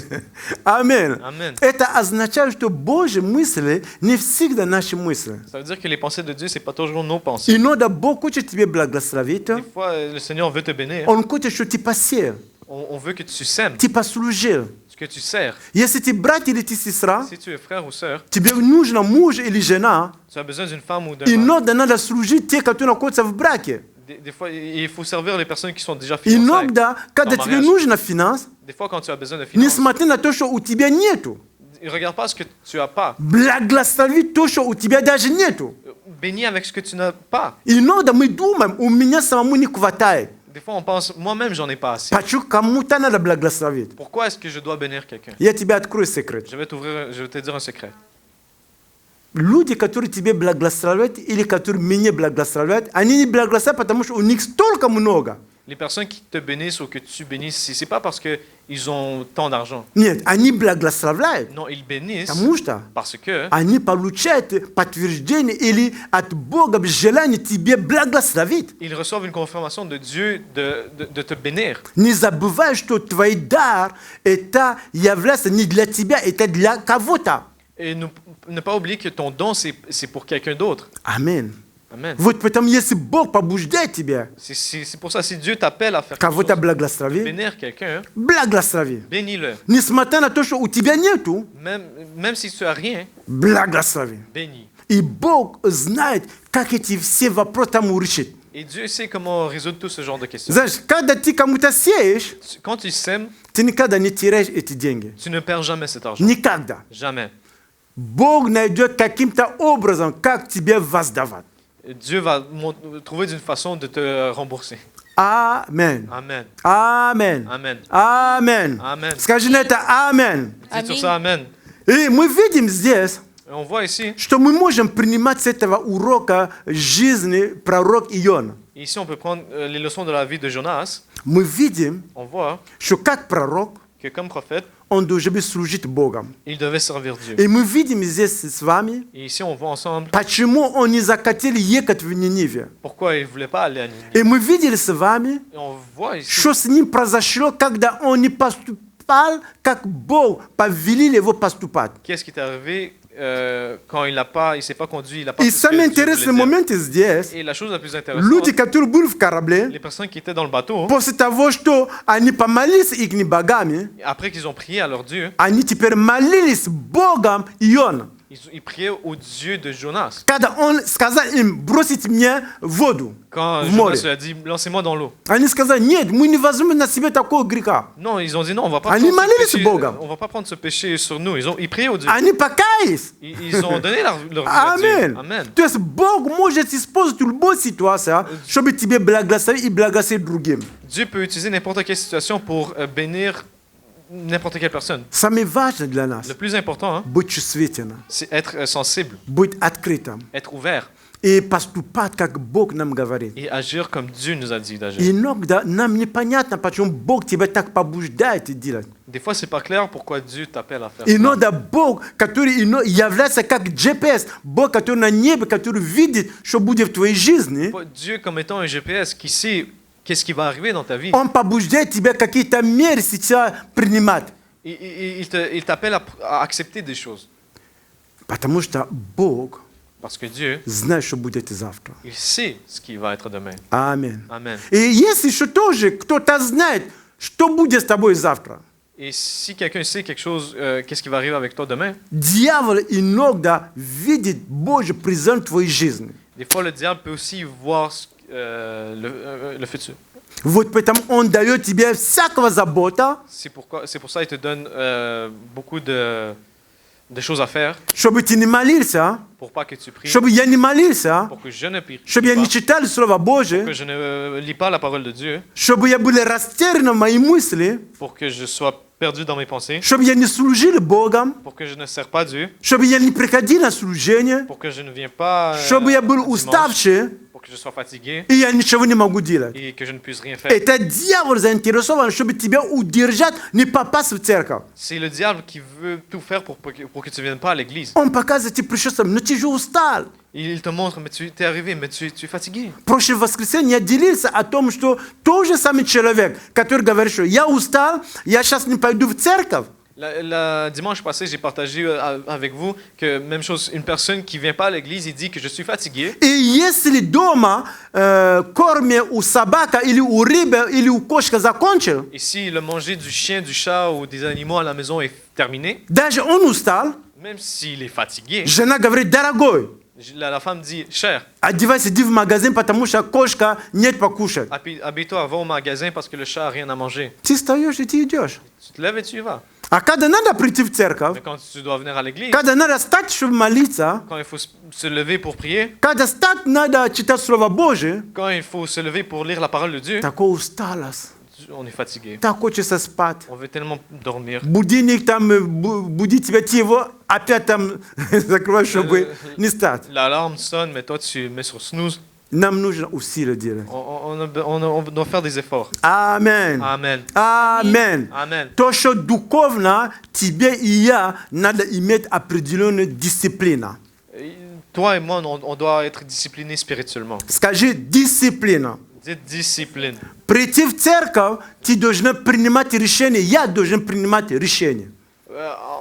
Аминь. Amen. Это означает, что Божьи мысли не всегда наши мысли. Ça veut dire que les pensées de Dieu, c'est pas toujours nos pensées. Иногда Бог хочет тебе благословить. Des fois, le Seigneur veut te bénir. Он хочет, чтобы ты посеял, On veut que tu sèmes, ты послужил. que tu sers. Если ты брат или ты сестра, Si tu es frère ou sœur, тебе нужно муж или жена, tu as besoin d'une femme ou d'un mari. иногда надо служить те, которые находятся в браке. Des fois, il faut servir les personnes qui sont déjà fiancées. Иногда, когда Dans тебе mariage. нужна финанс, Des fois, quand tu as besoin de finances, несмотря на то, что у тебя нету, ne regarde pas ce que tu as pas. благослови то, что у тебя даже нету. Bénis avec ce que tu n'as pas. Иногда мы думаем, у меня самому не хватает. Des fois, on pense, moi-même, j'en ai pas assez. Почему кому-то надо благословить? Pourquoi est-ce que je dois bénir quelqu'un? Я тебе открою секрет. Je vais te dire un secret. Люди, которые тебе благословляют или которые меня благословляют, они не благословляют, потому что у них столько много. Les personnes qui te bénissent ou que tu bénisses, c'est pas parce qu'ils ont tant d'argent. Нет, они благословляют, Non, ils bénissent потому что parce que они получают подтверждение или от Бога желание тебе благословить. ils reçoivent une confirmation de Dieu de te bénir. Не забывай, что твой дар это является не для тебя, это для кого-то. Et ne pas oublier que ton don, c'est pour quelqu'un d'autre. Аминь. Amen. Вот потому, если Бог побуждает тебя C'est pour ça, si Dieu t'appelle à faire quelque кого-то chose, благословить, bénir quelqu'un, благослови. bénis-le. Несмотря на то, что у тебя нету, Même si tu as rien, благослови. bénis. И Бог знает, как эти все вопросы там решить. Et Dieu sait comment résoudre tout ce genre de questions. Знаешь, когда ты кому-то сеешь, Quand tu sèmes, ты никогда не теряешь эти деньги. tu ne perds jamais cet argent. Никогда. Jamais. Бог найдет каким-то образом, как тебе воздавать. Dieu va trouver d'une façon de te rembourser. Амен. Amen. Амен. Amen. Амен. Amen. Скажи на это амен. Dis sur ça, Amen. И мы видим здесь, Et on voit ici, что мы можем принимать с этого урока жизни пророк Иона. Et ici, on peut prendre les leçons de la vie de Jonas. мы видим, On voit что как пророк, que comme prophète, он должен быть служить Богом. il devait servir Dieu. И мы видим здесь с вами, Et ici, on voit ensemble почему он не захотел ехать в Ниниве. pourquoi il ne voulait pas aller à Ninive. И мы видели с вами, Et on voit ici что с ним произошло, когда он не поступал, как Бог повелел его поступать. qu'est-ce qui est arrivé quand il s'est pas conduit, il a pas И fait ce que самый Dieu voulait интересный dire. момент здесь, Et la chose la plus intéressante, люди, которые были в корабле, les personnes qui étaient dans le bateau, после того, что они помолились их богами, après qu'ils ont prié à leur Dieu, они теперь молились Богом Иона. ils priaient au Dieu de Jonas. Когда он сказал им бросить мне в воду, Quand в море, Jonas lui a dit, lancez-moi dans l'eau. они сказали, нет, мы не возьмем на себя такого греха. Non, ils ont dit non, on va pas Они prendre ce молились péché, Богом. on va pas prendre ce péché sur nous. Ils priaient au Dieu. Они покаялись. Ils ont donné leur vie à Dieu. Аминь. Amen. То есть Бог может использовать любую ситуацию, чтобы тебе благословить и благословить другим. Dieu peut utiliser n'importe quelle situation pour bénir n'importe quelle personne. Самое важное для нас Le plus important, hein, быть чувствительным, c'est être sensible, быть открытым être ouvert и поступать, как Бог нам говорит. et agir comme Dieu nous a dit d'agir. Иногда нам непонятно, почему Бог тебя так побуждает делать. Des fois, c'est pas clair pourquoi Dieu t'appelle à faire ça. Иногда Бог, который является как GPS, Бог, который на небе, который видит, что будет в твоей жизни, Dieu comme étant un GPS qui sait qu'est-ce qui va arriver dans ta vie. Он побуждает тебя какие-то меры сейчас принимать. Il t'appelle à accepter des choses. Потому что Бог Parce que Dieu, знает, что будет завтра. il sait ce qui va être demain. Аминь. Amen. И если что тоже кто-то знает, что будет с тобой завтра, Et si quelqu'un sait quelque chose, qu'est-ce qui va arriver avec toi demain, дьявол иногда видит Божий призыв в твоей жизни. des fois le diable peut aussi voir le futur. Вот поэтому он дает тебе всякого забота, C'est pour ça qu'il te donne beaucoup de choses à faire чтобы ты не молился, pour pas que tu pries, чтобы я не молился, pour que je ne prie чтобы я pas, не читал Слово que Божие, je ne lis pas la parole de Dieu, чтобы я был растерян в мои мысли, pour que je sois perdu dans mes pensées, чтобы я не служил Богом, pour que je ne sers pas Dieu, чтобы я не приходил на служение, pour que je ne viens pas чтобы я был dimanche, уставший, pour que je sois fatigué и я ничего не могу делать. et que je ne puisse rien faire. Это дьявол заинтересован, чтобы тебя удержать, не попасть в церковь. C'est le diable qui veut tout faire pour que tu ne viennes pas à l'église. Он показывает, ты пришел сам, но ты же устал. Il te montre, mais tu es arrivé, mais tu es fatigué. В прошлое воскресенье я делился о том, что тот же самый человек, который говорит, что я устал, я сейчас не пойду в церковь. Dimanche passé, j'ai partagé avec vous que même chose, une personne qui vient pas à l'église, il dit que je suis fatigué. И если дома корме у собака или у рыбы или у кошки закончил, Et si le manger du chien, du chat ou des animaux à la maison est terminé, даже он устал, même s'il est fatigué, жена говорит, дорогой, la femme dit, cher, одевайся, иди в магазин, потому что кошка нет покушать. habille-toi, va au magasin parce que le chat a rien à manger. Ты встаешь и ты идешь. Tu te lèves et tu y vas. А когда надо прийти в церковь, Mais quand tu dois venir à l'église, когда надо встать, чтобы молиться, quand il faut se lever pour prier, когда встать надо читать Слово Божие, quand il faut se lever pour lire la parole de Dieu, такая усталость, on est fatigué. так хочется спать. On veut tellement dormir. Будильник там будит тебя, ты его опять там закрываешь, чтобы не стать. L'alarme sonne, mais toi tu mets sur snooze. Нам нужно усилия делать. On doit faire des efforts. Аминь. Amen. Аминь. Amen. То, что духовно, тебе и я надо иметь определенную дисциплину. Toi et moi, on doit être disciplinés spirituellement. Скажи дисциплина. Dites discipline. Прийти в церковь, ты должен принимать решение, я должен принимать решение.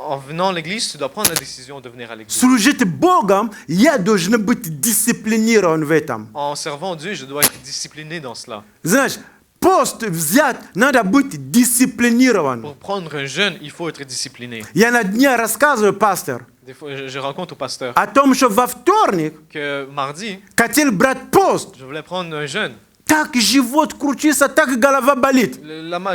En venant à l'église, tu dois prendre la décision de venir à l'église. Служить Богом, я должен быть дисциплинирован в этом. En servant Dieu, je dois être discipliné dans cela. Знаешь, пост взять, надо быть дисциплинирован. Pour prendre un jeûne, il faut être discipliné. Я на дне рассказываю, пастор, Des fois, je rencontre au pasteur о том, что во вторник que mardi, хотел брать пост. je voulais prendre un jeûne. Так живот крутится, так голова болит.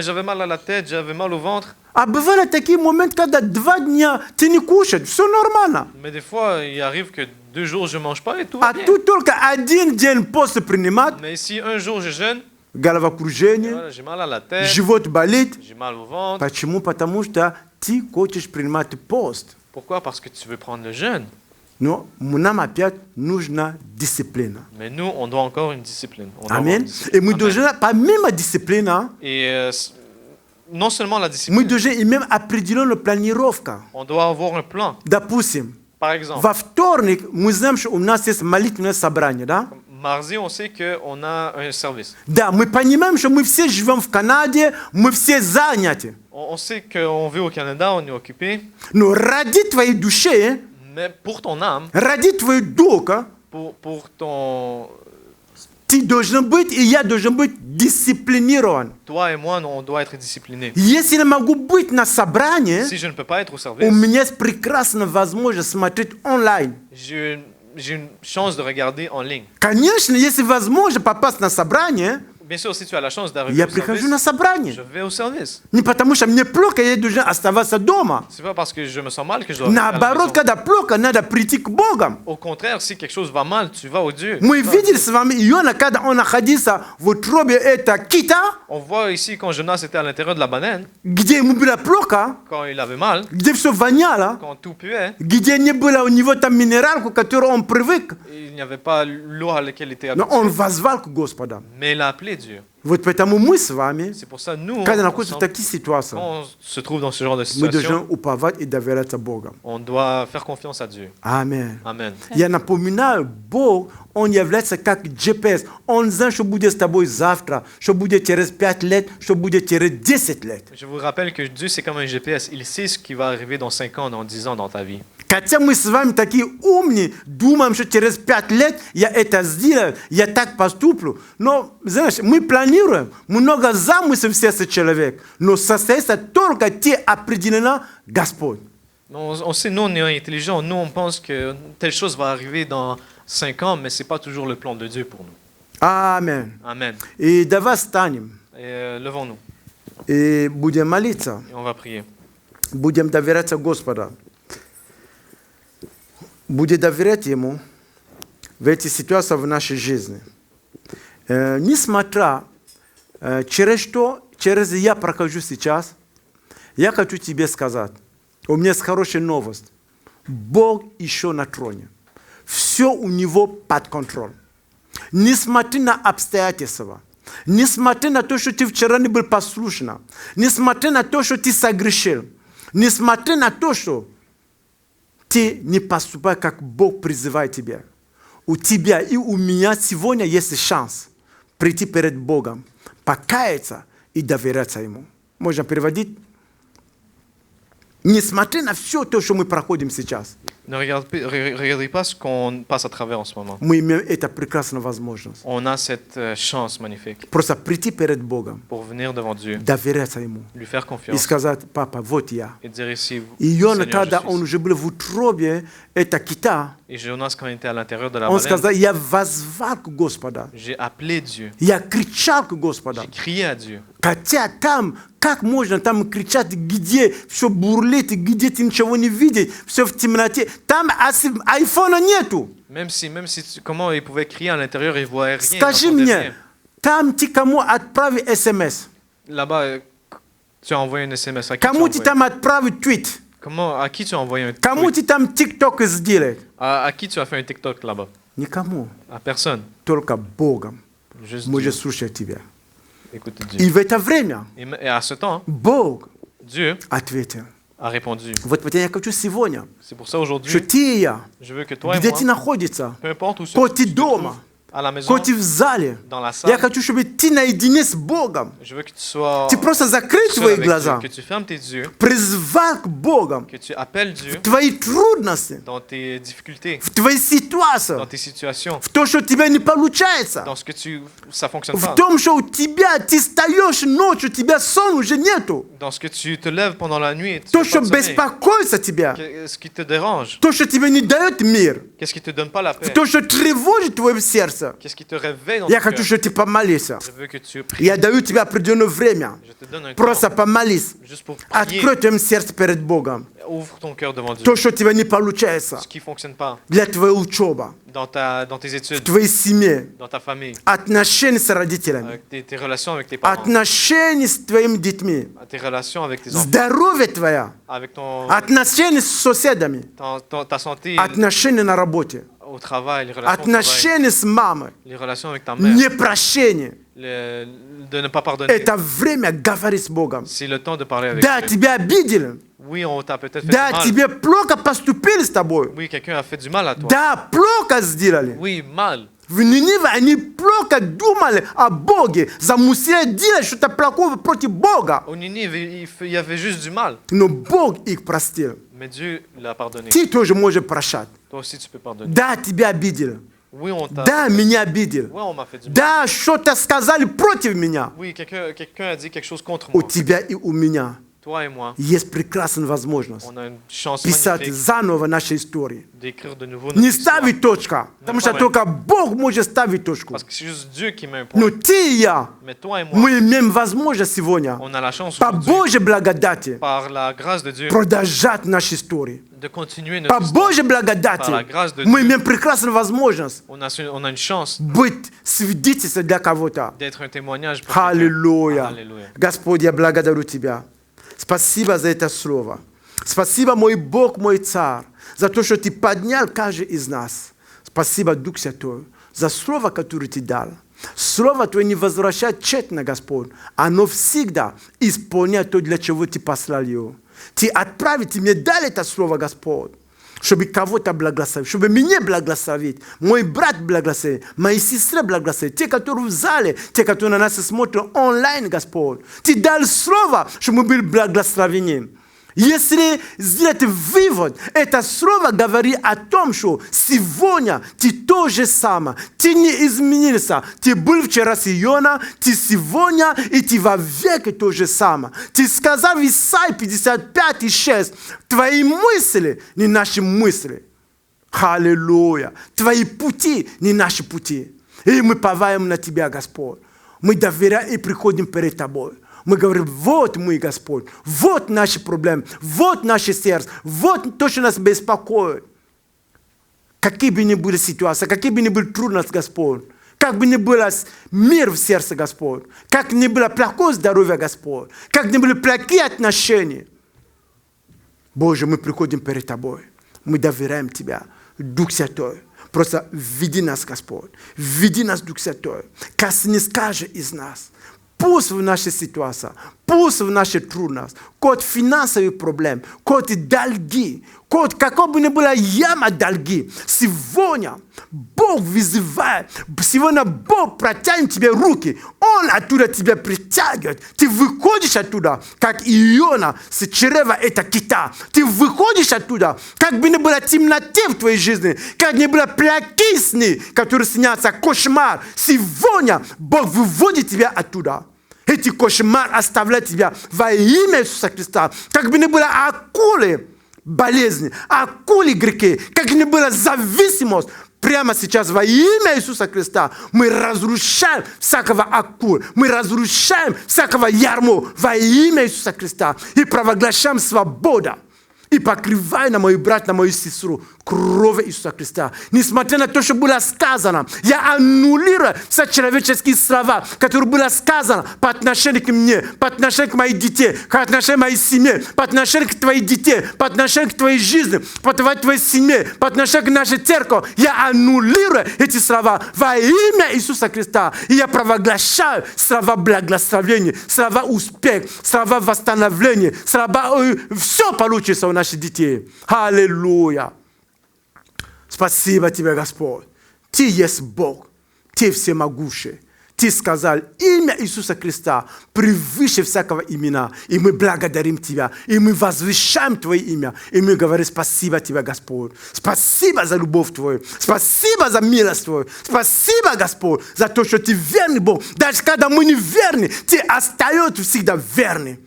J'avais mal à la tête, j'avais mal au ventre. А бывали такие моменты, когда 2 дня ты не кушаешь, все нормально. Mais des fois, il arrive que 2 jours, je ne mange pas et tout va А bien. тут только 1 день пост принимать, Mais si un jour je jeûne, головокружение, voilà, j'ai mal à la tête, живот болит. j'ai mal au ventre. Почему? Потому что ты хочешь принимать пост. Pourquoi? Parce que tu veux prendre le jeûne. Но нам опять нужна дисциплина. Mais nous, on doit encore une discipline. On doit avoir Amen. une discipline. Et мы Amen. должны, помимо дисциплины, Et non seulement la мы discipline, должны иметь определенную планировку. on doit avoir un plan. Допустим, Par exemple, во вторник мы знаем, что у нас есть молитвенное собрание, да? mardi, on sait qu'on a un service. Да, мы понимаем, что мы все живем в Канаде, мы все заняты. On sait qu'on vit au Canada, on est occupé. Но ради твоей души, Mais pour ton âme, ради твоего духа, pour ton... ты должен быть, и я должен быть дисциплинирован. Toi et moi, on doit être disciplinés. Если я могу быть на собрании, Si je ne peux pas être au у service, меня есть прекрасная возможность смотреть онлайн. j'ai une chance de regarder en ligne. Конечно, если возможно попасть на собрание, Bien sûr, si tu as la chance d'arriver я au прихожу на service, собрание. je vais au service. Не потому что мне плохо, я должен оставаться дома. C'est pas parce que je me sens mal que je dois rester à la Наоборот, maison. когда плохо, надо прийти к Богу. Au contraire, si quelque chose va mal, tu vas au Dieu. Мы видели с вами Иона, когда он находился в утробе этого кита, On voit ici quand Jonas était à l'intérieur de la banaine, где ему было плохо, quand il avait mal, где все воняло, quand tout puait, где не было у него там минералку, к которой он привык. il n'y avait pas l'eau à laquelle il était Но habitué. он возвал к Господу. Mais il a appelé Dieu. Вот поэтому мы с вами, C'est pour ça nous, когда находимся в ensemble, таких ситуациях, quand on se trouve dans ce genre de мы должны situation, уповать и доверяться Богу. on doit faire confiance à Dieu. Аминь. Amen. Я напоминаю, Бог, Он является как GPS. Он знает, что будет с тобой завтра, что будет через 5 лет, что будет через 10 лет. Je vous rappelle que Dieu, c'est comme un GPS. Il sait ce qui va arriver dans 5 ans, dans 10 ans dans ta vie. Хотя мы с вами такие умные, думаем, что через 5 лет я это сделаю, я так поступлю. Но, знаешь, мы планируем, много замыслов в сердце человека, но состоится только те определено Господь. On sait, nous, on est intelligents. Nous, on pense que telle chose va arriver dans 5 ans, mais ce n'est pas toujours le plan de Dieu pour nous. Аминь. Amen. И давай встанем, Et levons-nous и будем молиться, et on va prier. будем доверяться Господу. Будем доверять Ему в эти ситуации в нашей жизни. Несмотря через что, через я прохожу сейчас, я хочу тебе сказать, у меня есть хорошая новость. Бог еще на троне. Все у Него под контролем. Несмотря на обстоятельства, несмотря на то, что ты вчера не был послушен, несмотря на то, что ты согрешил, несмотря на то, что ты не поступаешь, как Бог призывает тебя, у тебя и у меня сегодня есть шанс прийти перед Богом, покаяться и доверяться Ему. Можно переводить? Несмотря на все то, что мы проходим сейчас, Ne regardez pas ce qu'on passe à travers en ce moment. мы имеем эту прекрасную возможность. On a cette chance magnifique Просто прийти перед Богом, pour venir devant Dieu, доверяться Ему lui faire и confiance сказать, папа, вот я. et dire ici, И Иона, Seigneur, когда je он suis. уже был в утробе этого кита, Et Jonas, quand il était à l'intérieur de la он baleine, сказал, я возвал к Господу, j'ai appelé Dieu. я кричал к Господу. J'ai crié à Dieu. Хотя там, как можно там кричать, где все бурлит, где ты ничего не видишь, все в темноте. Там айфона нету. Même si comment il pouvait crier à l'intérieur, il voyait rien. il Скажи entendait мне, rien. там ты кому отправил смс? Là-bas, tu as envoyé un SMS. À qui, tu as Кому ты envoyé? там отправил твит? À qui tu as envoyé un Кому tweet? ты там тикток сделал? À qui tu as fait un TikTok là-bas? Никому. À personne. Только Богом. Juste Мы же Dieu. слушаем тебя. Écoute И Dieu. в это время Et à ce temps, Бог Dieu ответил. a répondu. Вот я хочу сегодня, C'est pour ça что aujourd'hui, ты и я, je veux que toi et где ты moi, находишься, peu importe où хоть ты tu te дома, trouves, à la maison, хоть ты в зале, dans la я salle, хочу, чтобы ты наедине с Богом. je veux que tu sois Ты просто закрой seul твои avec глаза, Dieu, que tu fermes tes yeux, призвал к Богу que tu appelles Dieu в твои трудности, dans tes difficultés, в твои dans ситуации, tes situations, в то, что у тебя не получается, dans ce que ça fonctionne в pas, том, что у тебя, ты встаешь ночью, у тебя сон уже нету, dans ce que tu te lèves pendant la nuit et tu то, veux что pas te sommeil. беспокоится тебя, Qu'est-ce qui te dérange? то, что тебе не дает мир, Qu'est-ce qui te donne pas la paix? то, что тревожит твое сердце. сердце. Qu'est-ce qui te réveille dans Я ton хочу, cœur? чтобы ты помолился. Je veux que tu pries. Я даю тебе определенное время. Je te donne un temps Просто помолись. juste pour prier. Открой твоим сердце перед Богом. Ouvre ton cœur devant Dieu. То, что у тебя не получается Ce qui ne fonctionne pas для твоей учебы, dans tes в études, твоей семье, dans ta famille, отношения с родителями, avec tes relations avec tes parents, отношения с твоими детьми, tes relations avec tes enfants, здоровье твое, avec отношения с соседями, ta santé отношения на работе, au travail, les relations au travail, отношения с мамой, les relations avec ta mère, непрощение. de ne pas pardonner. Это время говорить с Богом. C'est le temps de parler avec Да, Dieu. тебя обидели. Oui, on t'a peut-être fait Да, du mal. тебе плохо поступили с тобой. Oui, quelqu'un a fait du mal à toi. Да, плохо сделали. Oui, mal. В Ниниве они плохо думали о Боге. Замусили делать что-то плохое против Бога. Au Ninive, il y avait juste du mal. Но Бог их простил. Mais Dieu l'a pardonné. Ты тоже можешь прощать. Toi aussi, tu peux pardonner. Да, тебя обидели. Oui, on t'a. Да, меня обидели. Oui, on m'a fait du mal. Да, что-то сказали против меня. Oui, quelqu'un a dit quelque chose contre У moi. тебя и у меня Toi et moi, есть прекрасная возможность on a une chance писать magnifique заново наши истории. d'écrire de nouveau Не notre histoire. ставить точка, потому что только Бог может ставить точку. Parce que c'est juste Dieu qui met un point. Но ты и я, Mais toi et moi, мы имеем возможность сегодня on a la chance по aujourd'hui, Божьей благодати par la grâce de Dieu, продолжать наши истории. de continuer По notre histoire. Божьей благодати Par la grâce de мы Dieu. имеем прекрасную возможность On a une chance быть свидетельством для кого-то. d'être un témoignage pour quelqu'un. Аллилуйя. Аллилуйя. Господь, я благодарю Тебя. Спасибо за это слово. Спасибо, мой Бог, мой Царь, за то, что Ты поднял каждый из нас. Спасибо, Дух Святой, за слово, которое Ты дал. Слово Твое не возвращает тщетно, Господь. Оно всегда исполняет то, для чего Ты послал его. Ты отправил, Ты мне дал это слово, Господь, чтобы кого-то благословить, чтобы меня благословить, мой брат благословить, мои сестры благословить, те, которые в зале, те, которые на нас смотрят онлайн, Господь. Ты дал слово, чтобы мы были благословены. Если сделать вывод, это слово говорит о том, что сегодня ты то же самое, ты не изменился. Ты был вчера с Иона, ты сегодня и ты во веки то же самое. Ты сказал в Исаии 55:6, твои мысли не наши мысли. Аллилуйя. Твои пути не наши пути. И мы поваем на Тебя, Господь. Мы доверяем и приходим перед Тобой. Мы говорим, вот мы, Господь, вот наши проблемы, вот наше сердце, вот то, что нас беспокоит. Какие бы ни были ситуации, какие бы ни были трудности, Господь, как бы ни было мир в сердце, Господь, как ни было плохое здоровье, Господь, как ни были плохие отношения. Боже, мы приходим перед Тобой, мы доверяем Тебя, Дух Святой. Просто веди нас, Господь, веди нас, Дух Святой, коснись каждый из нас. Пусть в нашей ситуации, пусть в нашей трудности, код финансовых проблем, код долги, код какой бы ни была яма долги, сегодня Бог вызывает, сегодня Бог протянет тебе руки, Он оттуда тебя притягивает, ты выходишь оттуда, как Иона с чрева это кита, ты выходишь оттуда, как бы ни было темноты в твоей жизни, как ни было плохие сны, которые снятся, кошмар, сегодня Бог выводит тебя оттуда. Эти кошмары оставляют тебя во имя Иисуса Христа. Как бы ни было акулы болезни, акулы грехи, как ни была зависимость, прямо сейчас во имя Иисуса Христа мы разрушаем всякого акулы, мы разрушаем всякого ярмо во имя Иисуса Христа и провозглашаем свободу. И покрывай на мою брат, на мою сестру кровью Иисуса Христа. Несмотря на то, что было сказано, я аннулирую все человеческие слова, которые были сказаны по отношению к мне, по отношению к моим детям, по отношению к моей семье, по отношению к твоим детям, по отношению к твоей жизни, по отношению к твоей семье, по отношению к нашей церкви. Я аннулирую эти слова во имя Иисуса Христа. И я провозглашаю слова благословения, слова успеха, слова восстановления, слова все получится у наших детей. Аллилуйя. Спасибо Тебе, Господь. Ты есть Бог. Ты всемогущий. Ты сказал, имя Иисуса Христа превыше всякого имени. И мы благодарим Тебя. И мы возвещаем Твое имя. И мы говорим, спасибо Тебе, Господь. Спасибо за любовь Твою. Спасибо за милость Твою. Спасибо, Господь, за то, что Ты верный Бог. Даже когда мы не верны, Ты остаешься всегда верный.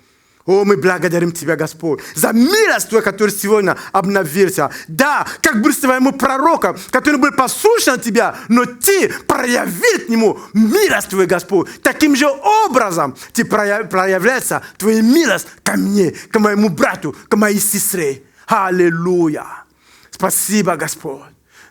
О, мы благодарим Тебя, Господь, за милость Твою, которая сегодня обновился. Да, как был своему пророку, который был послушен Тебя, но Ты проявил к нему милость Твою, Господь. Таким же образом Ты проявляется Твоя милость ко мне, к моему брату, к моей сестре. Аллилуйя. Спасибо, Господь,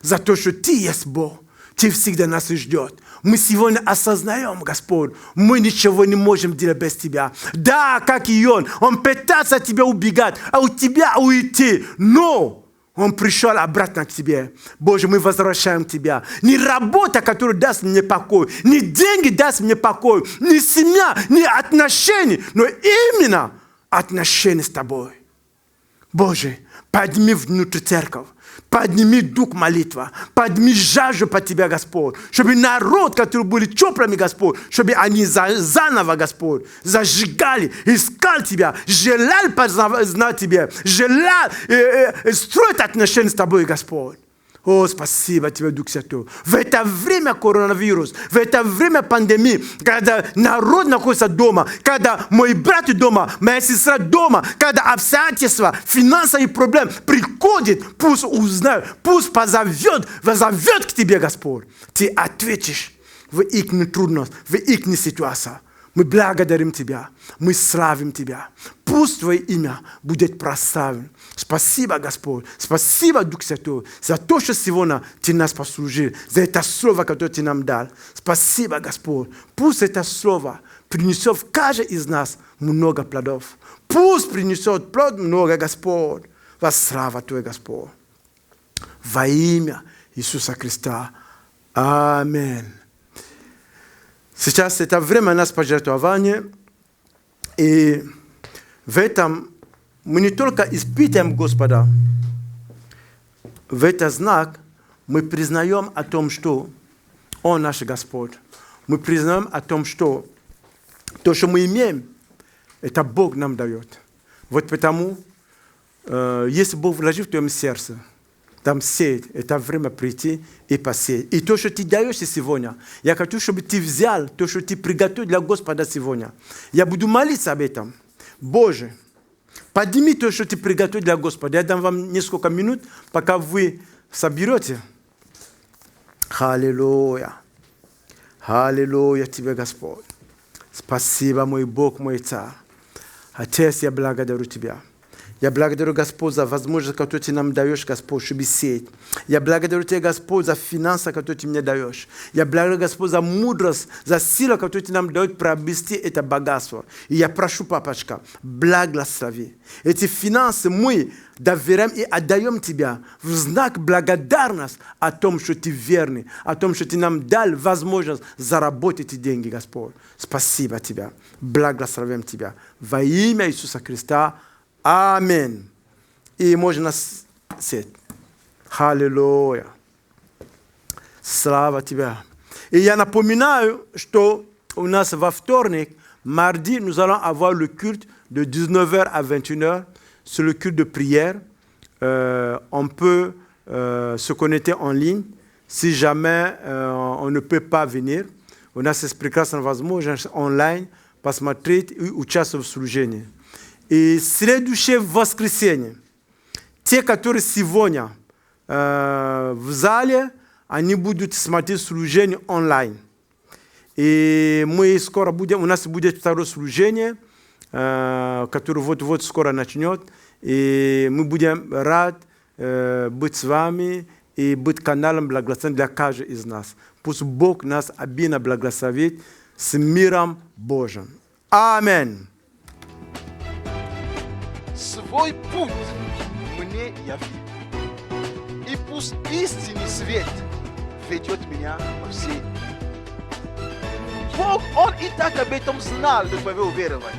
за то, что Ты есть Бог. Ты всегда нас ждет. Мы сегодня осознаем, Господь, мы ничего не можем делать без Тебя. Да, как и он пытается от Тебя убегать, а у Тебя уйти. Но он пришел обратно к Тебе. Боже, мы возвращаем Тебя. Не работа, которая даст мне покой, не деньги даст мне покой, не семья, не отношения, но именно отношения с Тобой. Боже, подними внутрь церковь. Подними дух молитва, подними жажду по Тебе, Господь, чтобы народ, который были теплыми, Господь, чтобы они заново, Господь, зажигали, искали Тебя, желали познать Тебя, желали строить отношения с Тобой, Господь. О, спасибо Тебе, Дух Святой. В это время коронавирус, в это время пандемии, когда народ находится дома, когда мой брат дома, моя сестра дома, когда обстоятельства, финансовые проблемы приходят, пусть узнают, пусть позовет к Тебе, Господь. Ты ответишь в их трудность, в их ситуацию. Мы благодарим Тебя, мы славим Тебя. Пусть Твое имя будет прославлено. Спасибо, Господь. Спасибо, Дух Святой, за то, что сегодня Ты нас послужил, за это слово, которое Ты нам дал. Спасибо, Господь. Пусть это слово принесет в каждый из нас много плодов. Пусть принесет плод много, Господь. Во славу Твою, Господь. Во имя Иисуса Христа. Аминь. Сейчас это время нас пожертвования, и в этом мы не только испытываем Господа, в этот знак мы признаем о том, что Он наш Господь. Мы признаем о том, что то, что мы имеем, это Бог нам дает. Вот потому, если Бог вложил в твоем сердце, там сеять, это время прийти и посеять. И то, что ты даешь сегодня, я хочу, чтобы ты взял то, что ты приготовил для Господа сегодня. Я буду молиться об этом. Боже, подними то, что ты приготовил для Господа. Я дам вам несколько минут, пока вы соберете. Аллилуйя. Аллилуйя Тебе, Господь. Спасибо, мой Бог, мой Царь. Отец, я благодарю Тебя. Я благодарю, Господь, за возможность, которую Ты нам даешь, Господь, чтобы сеять. Я благодарю Тебя, Господь, за финансы, которые Ты мне даешь. Я благодарю, Господь, за мудрость, за силу, которую Ты нам даешь, приобрести это богатство. И я прошу, Папочка, благослови. Эти финансы мы доверяем и отдаем Тебя в знак благодарности о том, что Ты верный, о том, что Ты нам дал возможность заработать эти деньги, Господь. Спасибо Тебя. Благословим Тебя. Во имя Иисуса Христа. Аминь. И можно сеять. Аллилуйя. Слава Тебе. И я напоминаю, что у нас во вторник, mardi, nous allons avoir le culte de 19h à 21h. C'est le culte de prière. On peut se connecter en ligne si jamais on ne peut pas venir. У нас есть прекрасная возможность онлайн посмотреть и участвовать в служении. И следующее воскресенье, те, которые сегодня в зале, они будут смотреть служение онлайн. И мы скоро будем, у нас будет второе служение, которое вот-вот скоро начнет. И мы будем рады быть с вами и быть каналом благословения для каждого из нас. Пусть Бог нас обильно благословит с миром Божьим. Аминь. Свой путь мне яви. И пусть истинный свет ведет меня по всей. Бог, Он и так об этом знал, но вы уверовали.